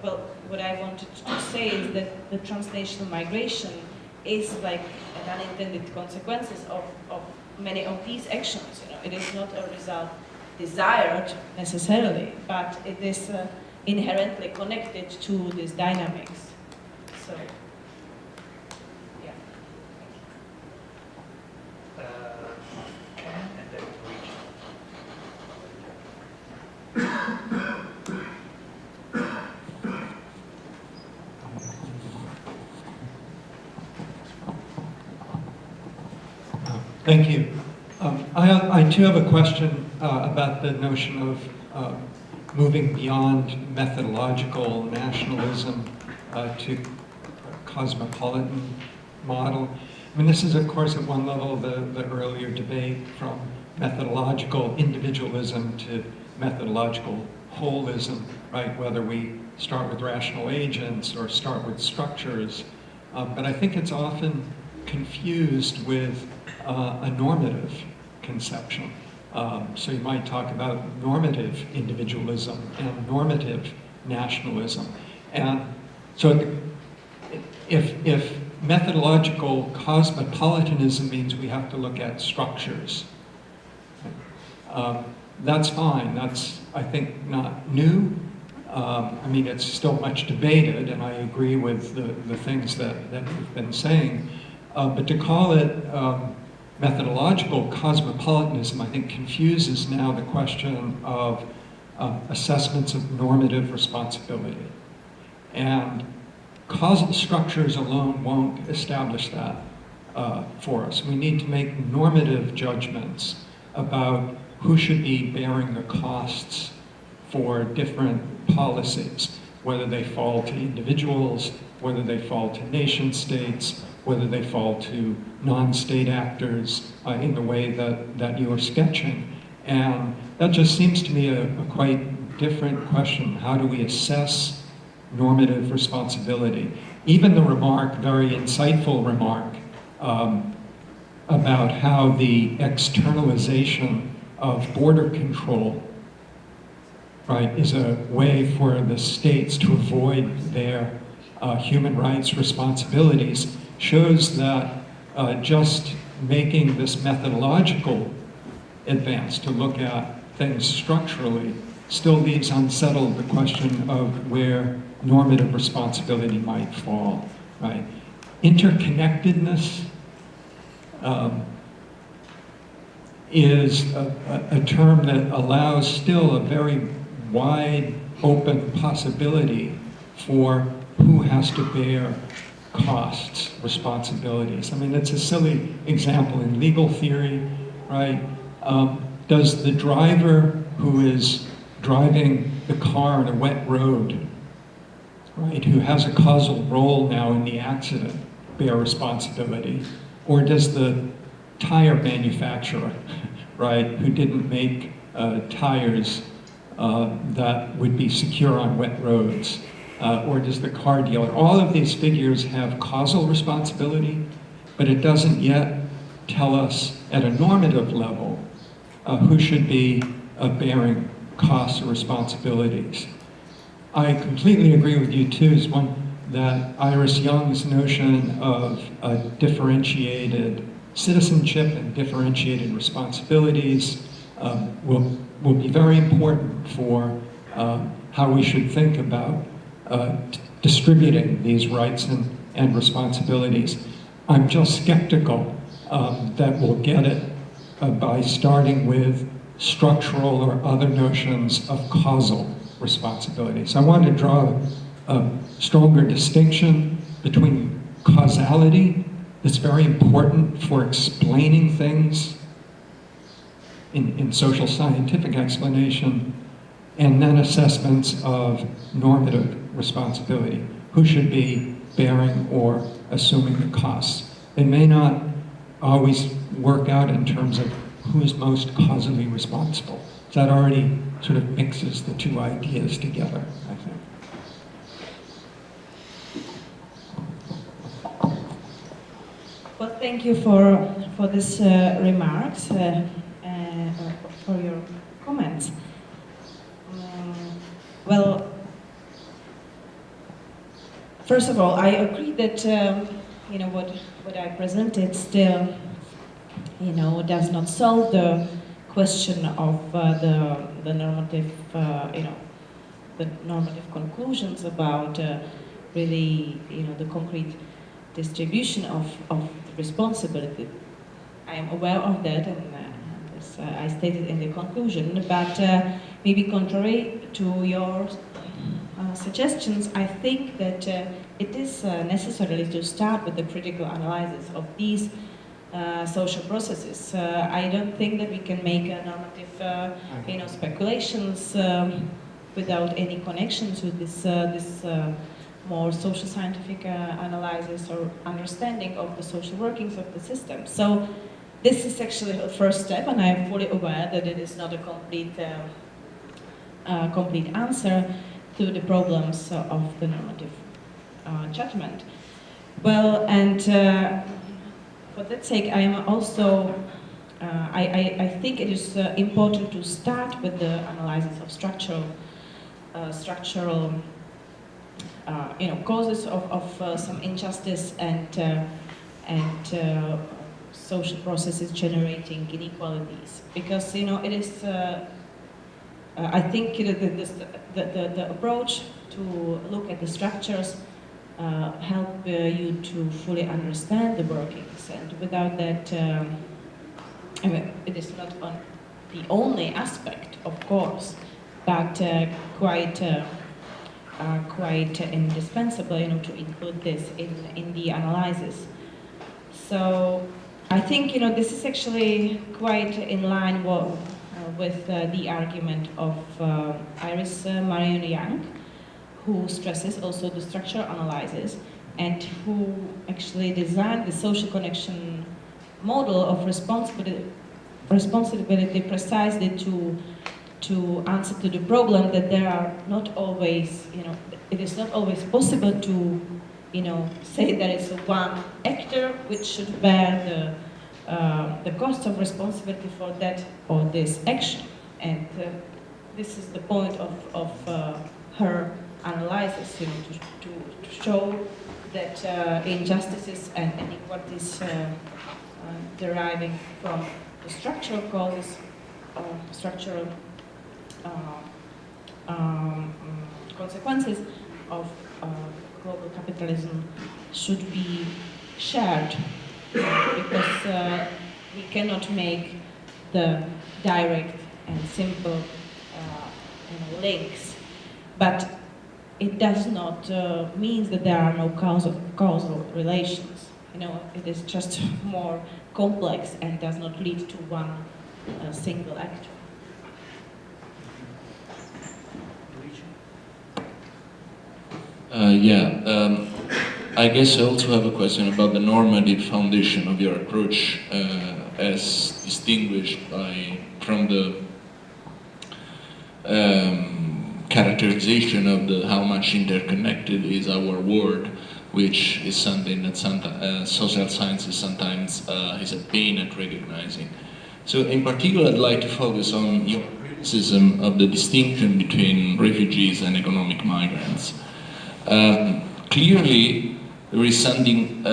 well, what I wanted to say is that the transnational migration is like an unintended consequences of many of these actions. You know, it is not a result desired necessarily, but it is inherently connected to these dynamics. So, yeah. And then reach. Thank you. I too have a question about the notion of moving beyond methodological nationalism to cosmopolitan model. I mean, this is, of course, at one level the earlier debate from methodological individualism to methodological holism, right? Whether we start with rational agents or start with structures. But I think it's often confused with a normative conception. So you might talk about normative individualism and normative nationalism. And so if methodological cosmopolitanism means we have to look at structures, that's fine. That's, I think, not new. I mean, it's still much debated, and I agree with the things that you've been saying. But to call it methodological cosmopolitanism, I think, confuses now the question of assessments of normative responsibility. And causal structures alone won't establish that for us. We need to make normative judgments about who should be bearing the costs for different policies, whether they fall to individuals, whether they fall to nation states, whether they fall to non-state actors in the way that you are sketching. And that just seems to me a quite different question. How do we assess normative responsibility? Even the remark, very insightful remark, about how the externalization of border control, right, is a way for the states to avoid their human rights responsibilities, shows that just making this methodological advance to look at things structurally still leaves unsettled the question of where normative responsibility might fall, right? Interconnectedness is a term that allows still a very wide open possibility for who has to bear costs, responsibilities. I mean, it's a silly example in legal theory, right? Does the driver who is driving the car on a wet road, right, who has a causal role now in the accident, bear responsibility? Or does the tire manufacturer, right, who didn't make tires that would be secure on wet roads? Or does the car dealer? All of these figures have causal responsibility, but it doesn't yet tell us at a normative level who should be bearing costs or responsibilities. I completely agree with you too, is one that Iris Young's notion of differentiated citizenship and differentiated responsibilities will be very important for how we should think about distributing these rights and responsibilities. I'm just skeptical that we'll get it by starting with structural or other notions of causal responsibilities. I want to draw a stronger distinction between causality, that's very important for explaining things in social scientific explanation, and then assessments of normative responsibility. Who should be bearing or assuming the costs? It may not always work out in terms of who is most causally responsible. That already sort of mixes the two ideas together, I think. Well, thank you for this remarks, for your comments. Well, first of all, I agree that what I presented still, does not solve the question of the normative, the normative conclusions about really, the concrete distribution of responsibility. I am aware of that, and as I stated in the conclusion, but maybe contrary to your suggestions, I think that it is necessary to start with the critical analysis of these social processes. I don't think that we can make a normative, speculations without any connections with this more social scientific analysis or understanding of the social workings of the system. So this is actually the first step, and I am fully aware that it is not a complete answer to the problems of the normative judgment. Well, and for that sake, I am also, I think it is important to start with the analysis of structural causes of some injustice and social processes generating inequalities, because it is. I think the approach to look at the structures help you to fully understand the workings, and without that, it is not the only aspect, of course, but quite indispensable, to include this in the analysis. So I think this is actually quite in line with the argument of Iris Marion Young, who stresses also the structural analysis, and who actually designed the social connection model of responsibility precisely to answer to the problem that there are not always, it is not always possible to, say there is one actor which should bear the cost of responsibility for that or this action. And this is the point of her analysis, to show that injustices and inequalities deriving from the structural causes, structural consequences of global capitalism should be shared, because we cannot make the direct and simple links, but it does not mean that there are no causal relations. It is just more complex and does not lead to one single actor. I guess I also have a question about the normative foundation of your approach. as distinguished from the characterization of how much interconnected is our world, which is something that social sciences sometimes is a pain at recognizing. So in particular, I'd like to focus on your criticism of the distinction between refugees and economic migrants. Clearly, there is something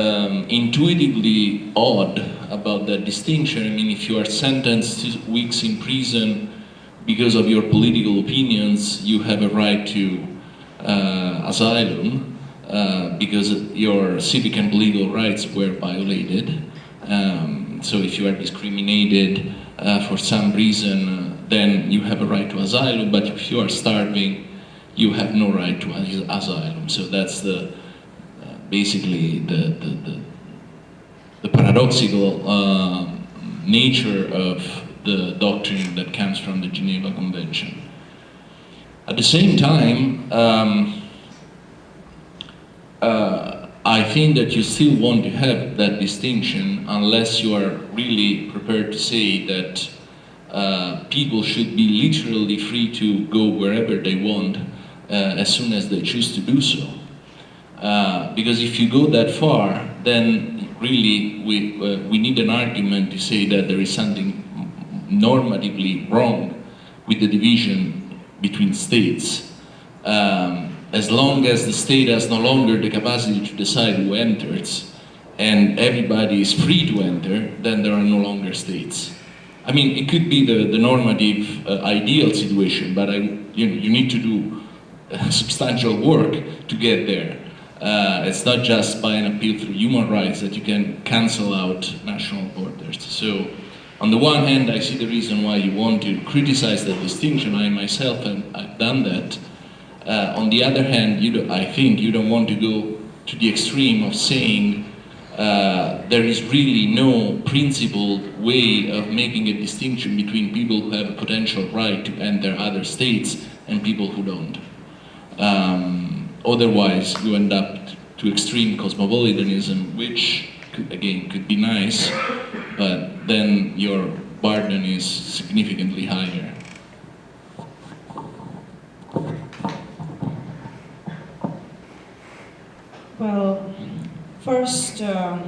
intuitively odd about that distinction. I mean, if you are sentenced to weeks in prison because of your political opinions, you have a right to asylum because your civic and political rights were violated. So if you are discriminated for some reason, then you have a right to asylum, but if you are starving, you have no right to asylum. So that's basically the paradoxical nature of the doctrine that comes from the Geneva Convention. At the same time, I think that you still want to have that distinction unless you are really prepared to say that people should be literally free to go wherever they want as soon as they choose to do so. Because if you go that far, then really we need an argument to say that there is something normatively wrong with the division between states. As long as the state has no longer the capacity to decide who enters and everybody is free to enter, then there are no longer states. I mean, it could be the normative ideal situation, but you need to do substantial work to get there. It's not just by an appeal through human rights that you can cancel out national borders. So, on the one hand, I see the reason why you want to criticize that distinction. I myself have done that. On the other hand, I think you don't want to go to the extreme of saying there is really no principled way of making a distinction between people who have a potential right to enter other states and people who don't. Otherwise, you end up to extreme cosmopolitanism, which could be nice, but then your burden is significantly higher. Well, first, the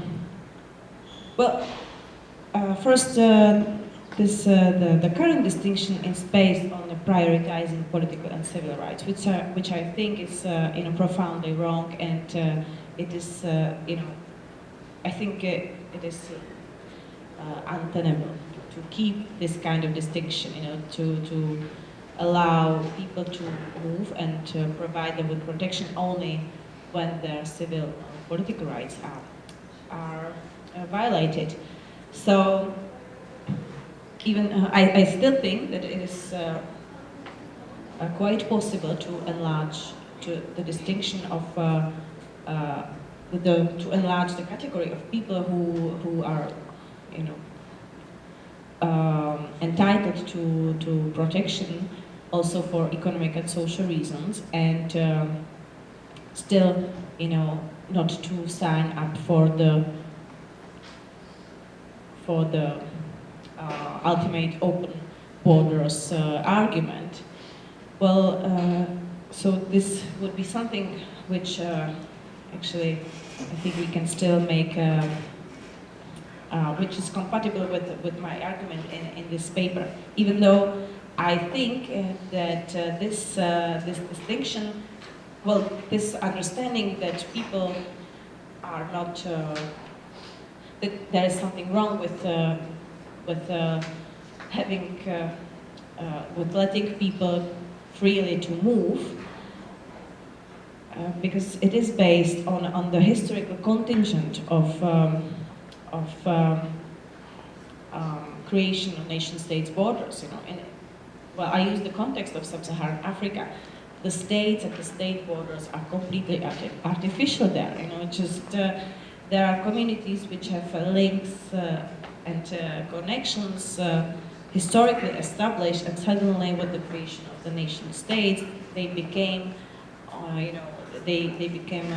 current distinction is based on the prioritizing political and civil rights, which I think is profoundly wrong, and it is I think it is untenable to keep this kind of distinction, to allow people to move and to provide them with protection only when their civil and political rights are violated. So even I still think that it is quite possible to enlarge the distinction of to enlarge the category of people who are entitled to protection also for economic and social reasons, and still not to sign up for the ultimate open borders argument. Well, so this would be something which actually I think we can still make, which is compatible with my argument in this paper, even though I think that this distinction, well, this understanding that people are not, that there is something wrong with having, with letting people freely to move, because it is based on the historical contingent of creation of nation-states borders. Well, I use the context of sub-Saharan Africa. The states and the state borders are completely artificial there. There are communities which have links and connections historically established, and suddenly with the creation of the nation states, they became, they became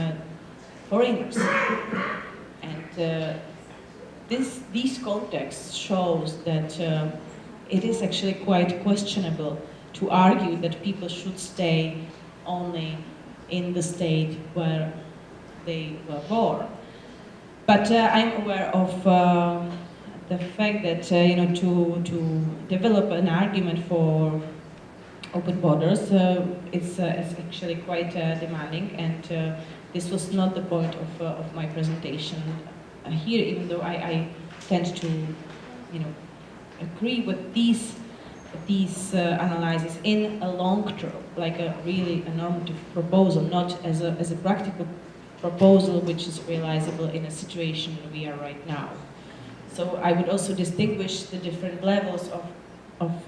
foreigners. And these contexts shows that it is actually quite questionable to argue that people should stay only in the state where they were born. But I'm aware of the fact that to develop an argument for open borders, it's actually quite demanding, and this was not the point of my presentation here, even though I tend to, agree with these analyses in a long term, like a normative proposal, not as a practical proposal which is realizable in a situation we are right now. So I would also distinguish the different levels of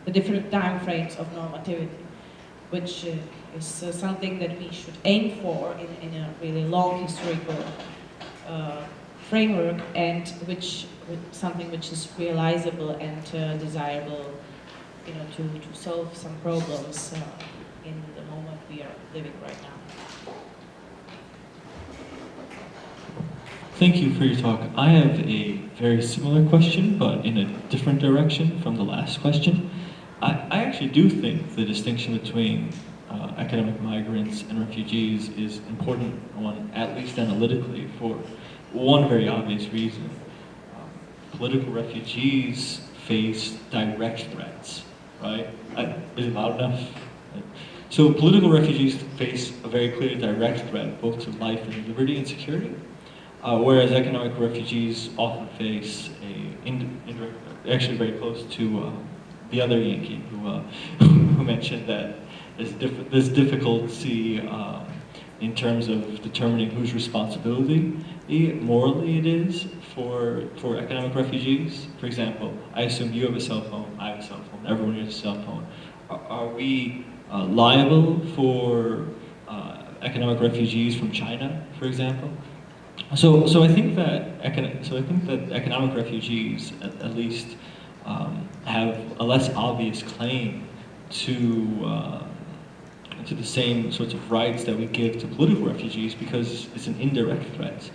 the different time frames of normativity, which is something that we should aim for in a really long historical framework, and something which is realizable and desirable, to solve some problems in the moment we are living right now. Thank you for your talk. I have a very similar question, but in a different direction from the last question. I actually do think the distinction between academic migrants and refugees is important one, at least analytically, for one very obvious reason. Political refugees face direct threats, right? Is it loud enough? So political refugees face a very clear direct threat, both to life and liberty and security, whereas economic refugees often face indirect, actually very close to the other Yankee who mentioned that there's difficulty in terms of determining whose responsibility morally it is for economic refugees. For example, I assume you have a cell phone, I have a cell phone, everyone has a cell phone. Are we liable for economic refugees from China, for example? So I think that economic refugees at least have a less obvious claim to the same sorts of rights that we give to political refugees, because it's an indirect threat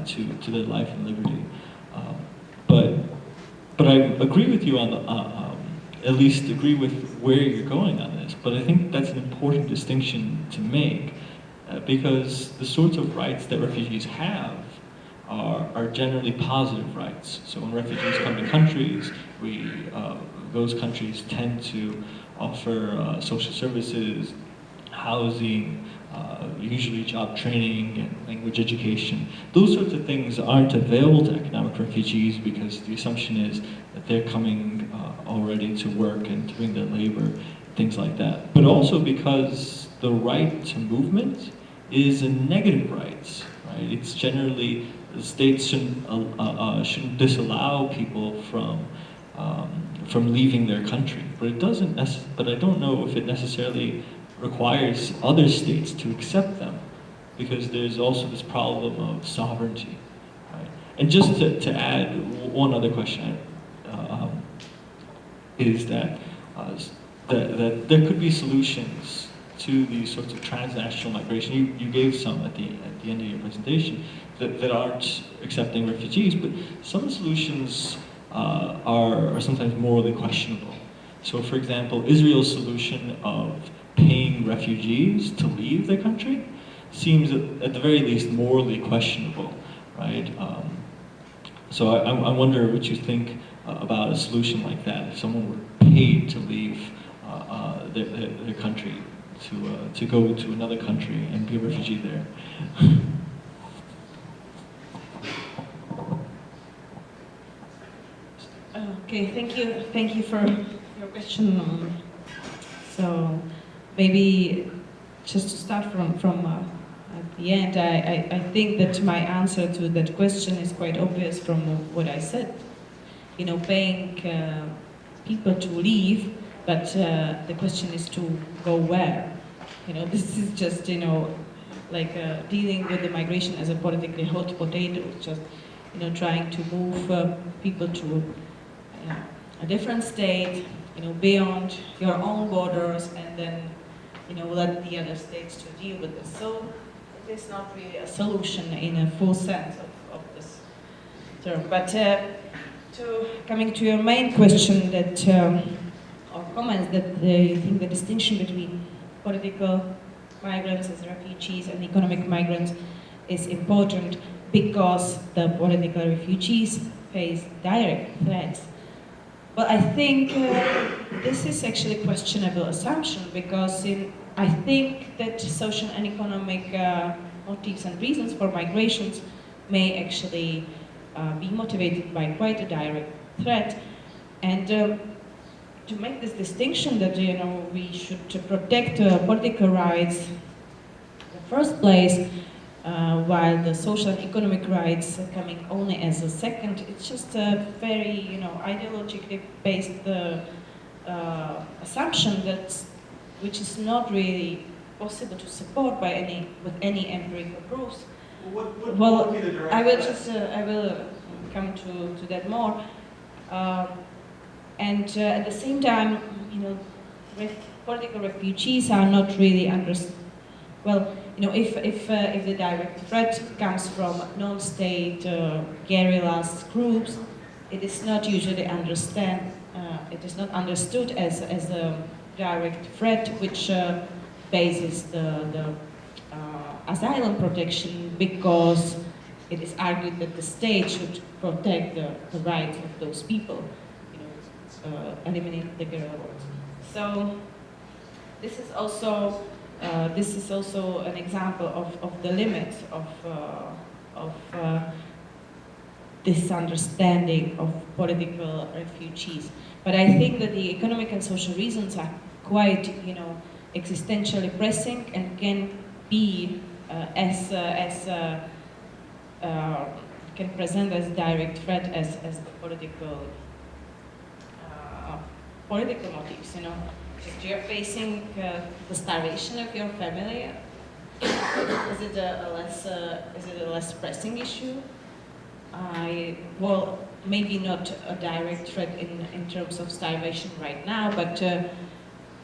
to their life and liberty. But I agree with you on at least agree with where you're going on this. But I think that's an important distinction to make, because the sorts of rights that refugees have are generally positive rights. So when refugees come to countries, those countries tend to offer social services, housing, usually job training and language education. Those sorts of things aren't available to economic refugees because the assumption is that they're coming already to work and to bring their labor, things like that. But also because the right to movement is a negative right, right? It's generally, the states shouldn't disallow people from leaving their country, but it doesn't. But I don't know if it necessarily requires other states to accept them, because there's also this problem of sovereignty, right? And just to add one other question, is that there could be solutions to these sorts of transnational migration. You gave some at the end of your presentation that aren't accepting refugees, but some solutions are sometimes morally questionable. So, for example, Israel's solution of paying refugees to leave their country seems, at the very least, morally questionable, right? So I wonder what you think about a solution like that. If someone were paid to leave their country, to go to another country and be a refugee there. Okay, thank you for your question. So maybe just to start from at the end, I think that my answer to that question is quite obvious from what I said. Paying people to leave, but the question is to go where? This is just, like dealing with the migration as a politically hot potato, just, trying to move people to a different state, beyond your own borders, and then, let the other states to deal with this. So it is not really a solution in a full sense of this term. But coming to your main question that, or comments that you think the distinction between political migrants as refugees and economic migrants is important because the political refugees face direct threats. Well, I think this is actually a questionable assumption because I think that social and economic motives and reasons for migrations may actually be motivated by quite a direct threat. And to make this distinction that we should protect political rights in the first place, while the social and economic rights are coming only as a second, it's just a very ideologically based assumption which is not really possible to support with any empirical proofs. Well, I will come to that more. And at the same time, political refugees are not really understood. Well, if the direct threat comes from non-state guerrillas groups, it is not usually understood as a direct threat which bases the asylum protection, because it is argued that the state should protect the rights of those people, eliminate the guerrilla wars. So this is also an example of the limits of this understanding of political refugees. But I think that the economic and social reasons are quite, existentially pressing and can be can present as direct threat as the political motives. If you're facing the starvation of your family, is it a less pressing issue? Well, maybe not a direct threat in terms of starvation right now, but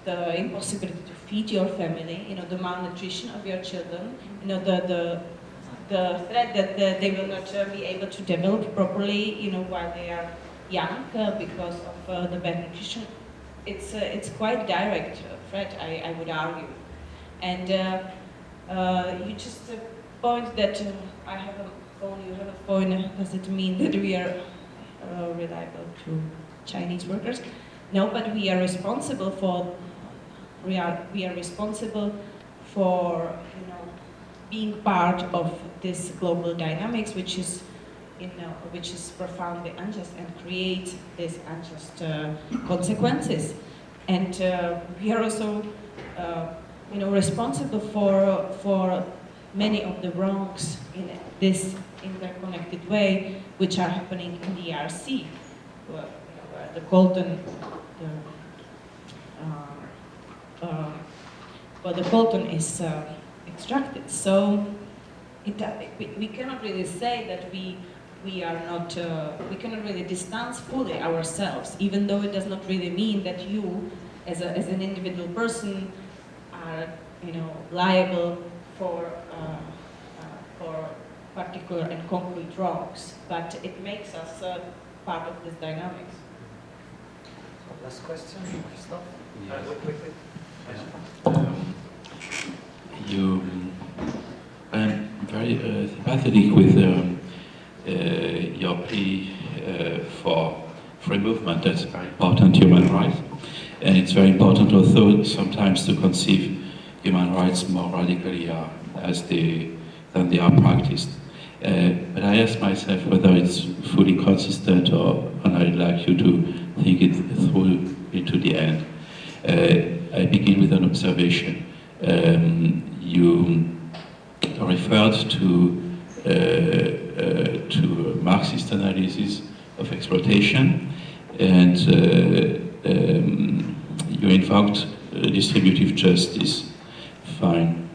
the impossibility to feed your family, the malnutrition of your children, the threat that they will not be able to develop properly, while they are young because of the bad nutrition. It's quite direct threat, I would argue. And you just point that I have a phone, you have a phone. Does it mean that we are reliable to Chinese workers? No, but we are responsible for being part of this global dynamics, which is profoundly unjust and creates these unjust consequences. And we are also, responsible for many of the wrongs in this interconnected way, which are happening in the DRC, where the coltan is extracted. So we cannot really say that we cannot really distance fully ourselves, even though it does not really mean that you, as an individual person, are liable for particular and concrete wrongs. But it makes us part of this dynamics. Last question, Christoph? Yes. Quickly. I'm very sympathetic with your plea for free movement. That's very important human rights, and it's very important also sometimes to conceive human rights more radically than they are practiced. But I ask myself whether it's fully consistent, and I'd like you to think it through into the end. I begin with an observation. You referred to Marxist analysis of exploitation, and you invoked distributive justice. Fine.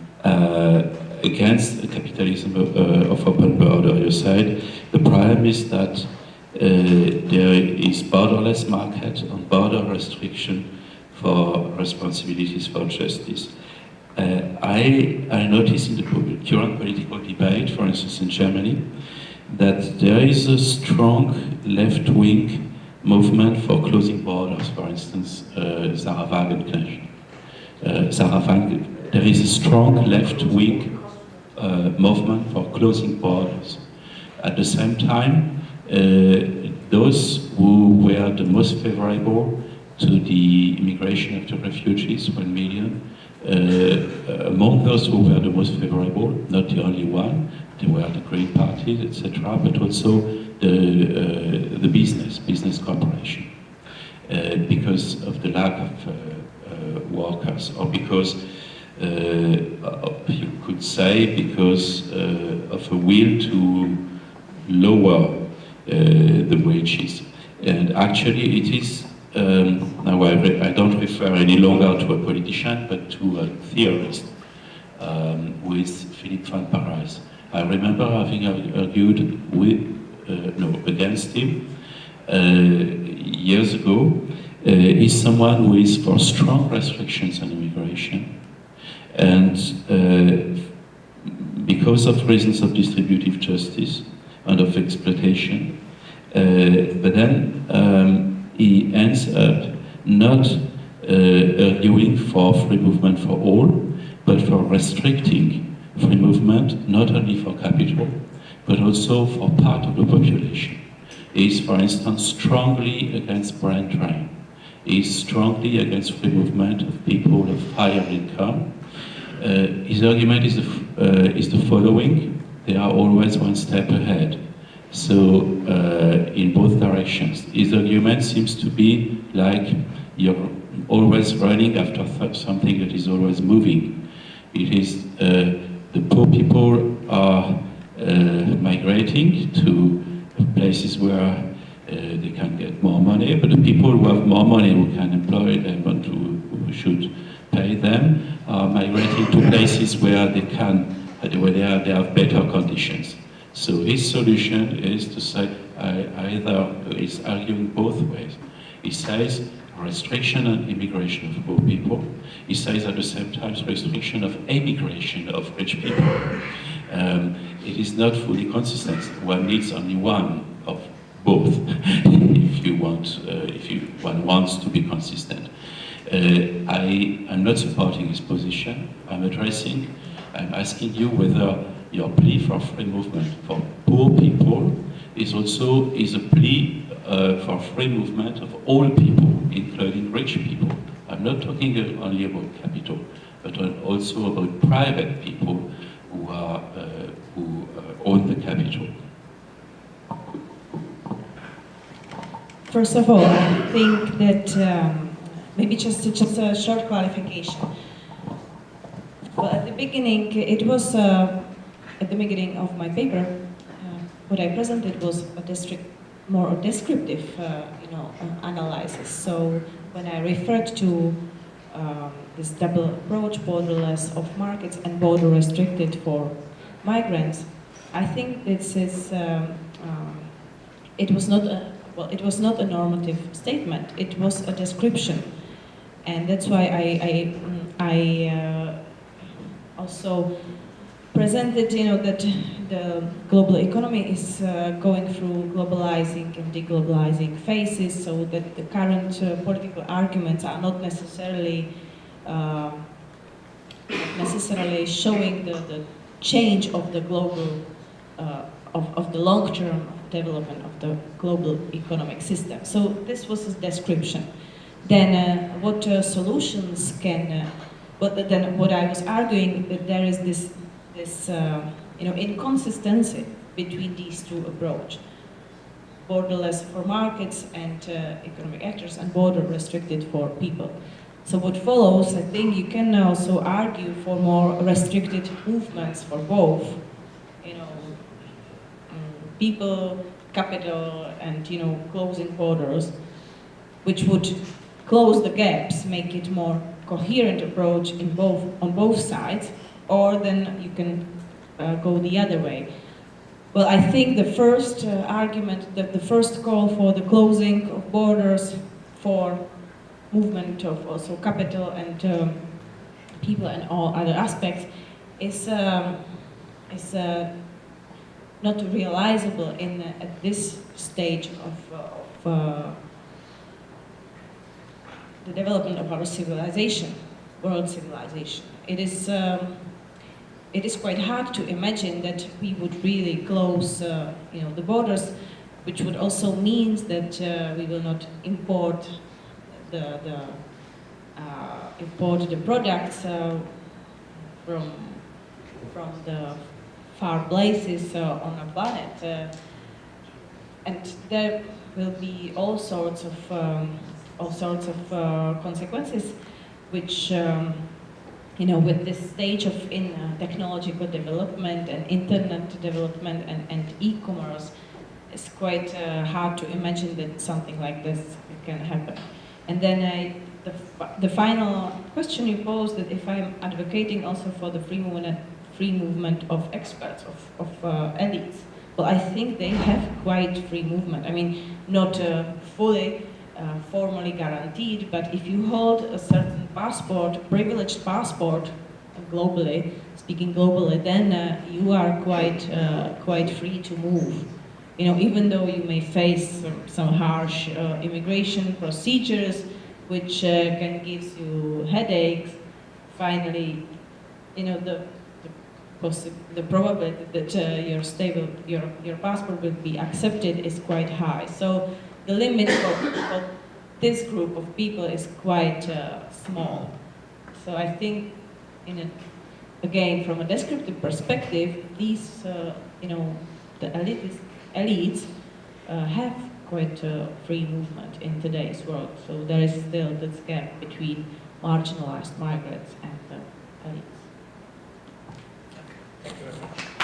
Against the capitalism of open border, you said the problem is that there is borderless market and border restriction for responsibilities for justice. I notice in the current political debate, for instance in Germany, that there is a strong left-wing movement for closing borders, for instance, Sarah Wagenknecht. There is a strong left-wing movement for closing borders. At the same time, those who were the most favorable to the immigration of the refugees, 1 million, among those who were the most favorable, not the only one, there were the Green parties, etc., but also the business corporation, because of the lack of workers, or because you could say because of a will to lower the wages. And actually it is, now I don't refer any longer to a politician, but to a theorist, with Philippe van Parijs. I remember having argued against him years ago. He's someone who is for strong restrictions on immigration, and because of reasons of distributive justice and of exploitation, but then he ends up not arguing for free movement for all, but for restricting free movement not only for capital, but also for part of the population. He is, for instance, strongly against brain drain. He is strongly against free movement of people of higher income. His argument is the following: they are always one step ahead. So, in both directions. His argument seems to be like you're always running after something that is always moving. It is the poor people are migrating to places where they can get more money, but the people who have more money, who can employ them and who should pay them, are migrating to places where they have better conditions. So his solution is to say, either is arguing both ways. He says restriction on immigration of poor people. He says at the same time restriction of emigration of rich people. It is not fully consistent. One needs only one of both if one wants to be consistent. I am not supporting his position. I'm asking you whether your plea for free movement for poor people is a plea for free movement of all people, including rich people. I'm not talking only about capital, but also about private people who own the capital. First of all, I think that maybe just a short clarification. Well, at the beginning, it was at the beginning of my paper, what I presented was more descriptive, analysis. So when I referred to this double approach, borderless of markets and border restricted for migrants, I think this is it was not a normative statement. It was a description, and that's why I also presented, that the global economy is going through globalizing and deglobalizing phases, so that the current political arguments are not necessarily showing the change of the global, of the long-term development of the global economic system. So this was a description. Then what solutions can, then what I was arguing, that there is this inconsistency between these two approaches. Borderless for markets and economic actors, and border restricted for people. So what follows, I think you can also argue for more restricted movements for both, people, capital, and closing borders, which would close the gaps, make it more coherent approach on both sides, or then you can go the other way. Well, I think the first argument, that the first call for the closing of borders for movement of also capital and not realizable at this stage of the development of our civilization, world civilization. It is quite hard to imagine that we would really close the borders, which would also mean that we will not import the products from the far places on our planet, and there will be all sorts of consequences, which with this stage of technological development and internet development and e-commerce, it's quite hard to imagine that something like this can happen. And then the final question you posed, that if I'm advocating also for the free movement of experts, of elites. Well, I think they have quite free movement. I mean, not fully formally guaranteed, but if you hold a certain passport, privileged passport, speaking globally, then you are quite free to move. Even though you may face some harsh immigration procedures, which can give you headaches, finally, the probability that your passport will be accepted is quite high. So the limit for this group of people is quite small. So I think, again, from a descriptive perspective, these, the elites have quite free movement in today's world. So there is still this gap between marginalized migrants and the elites. Thank you very much.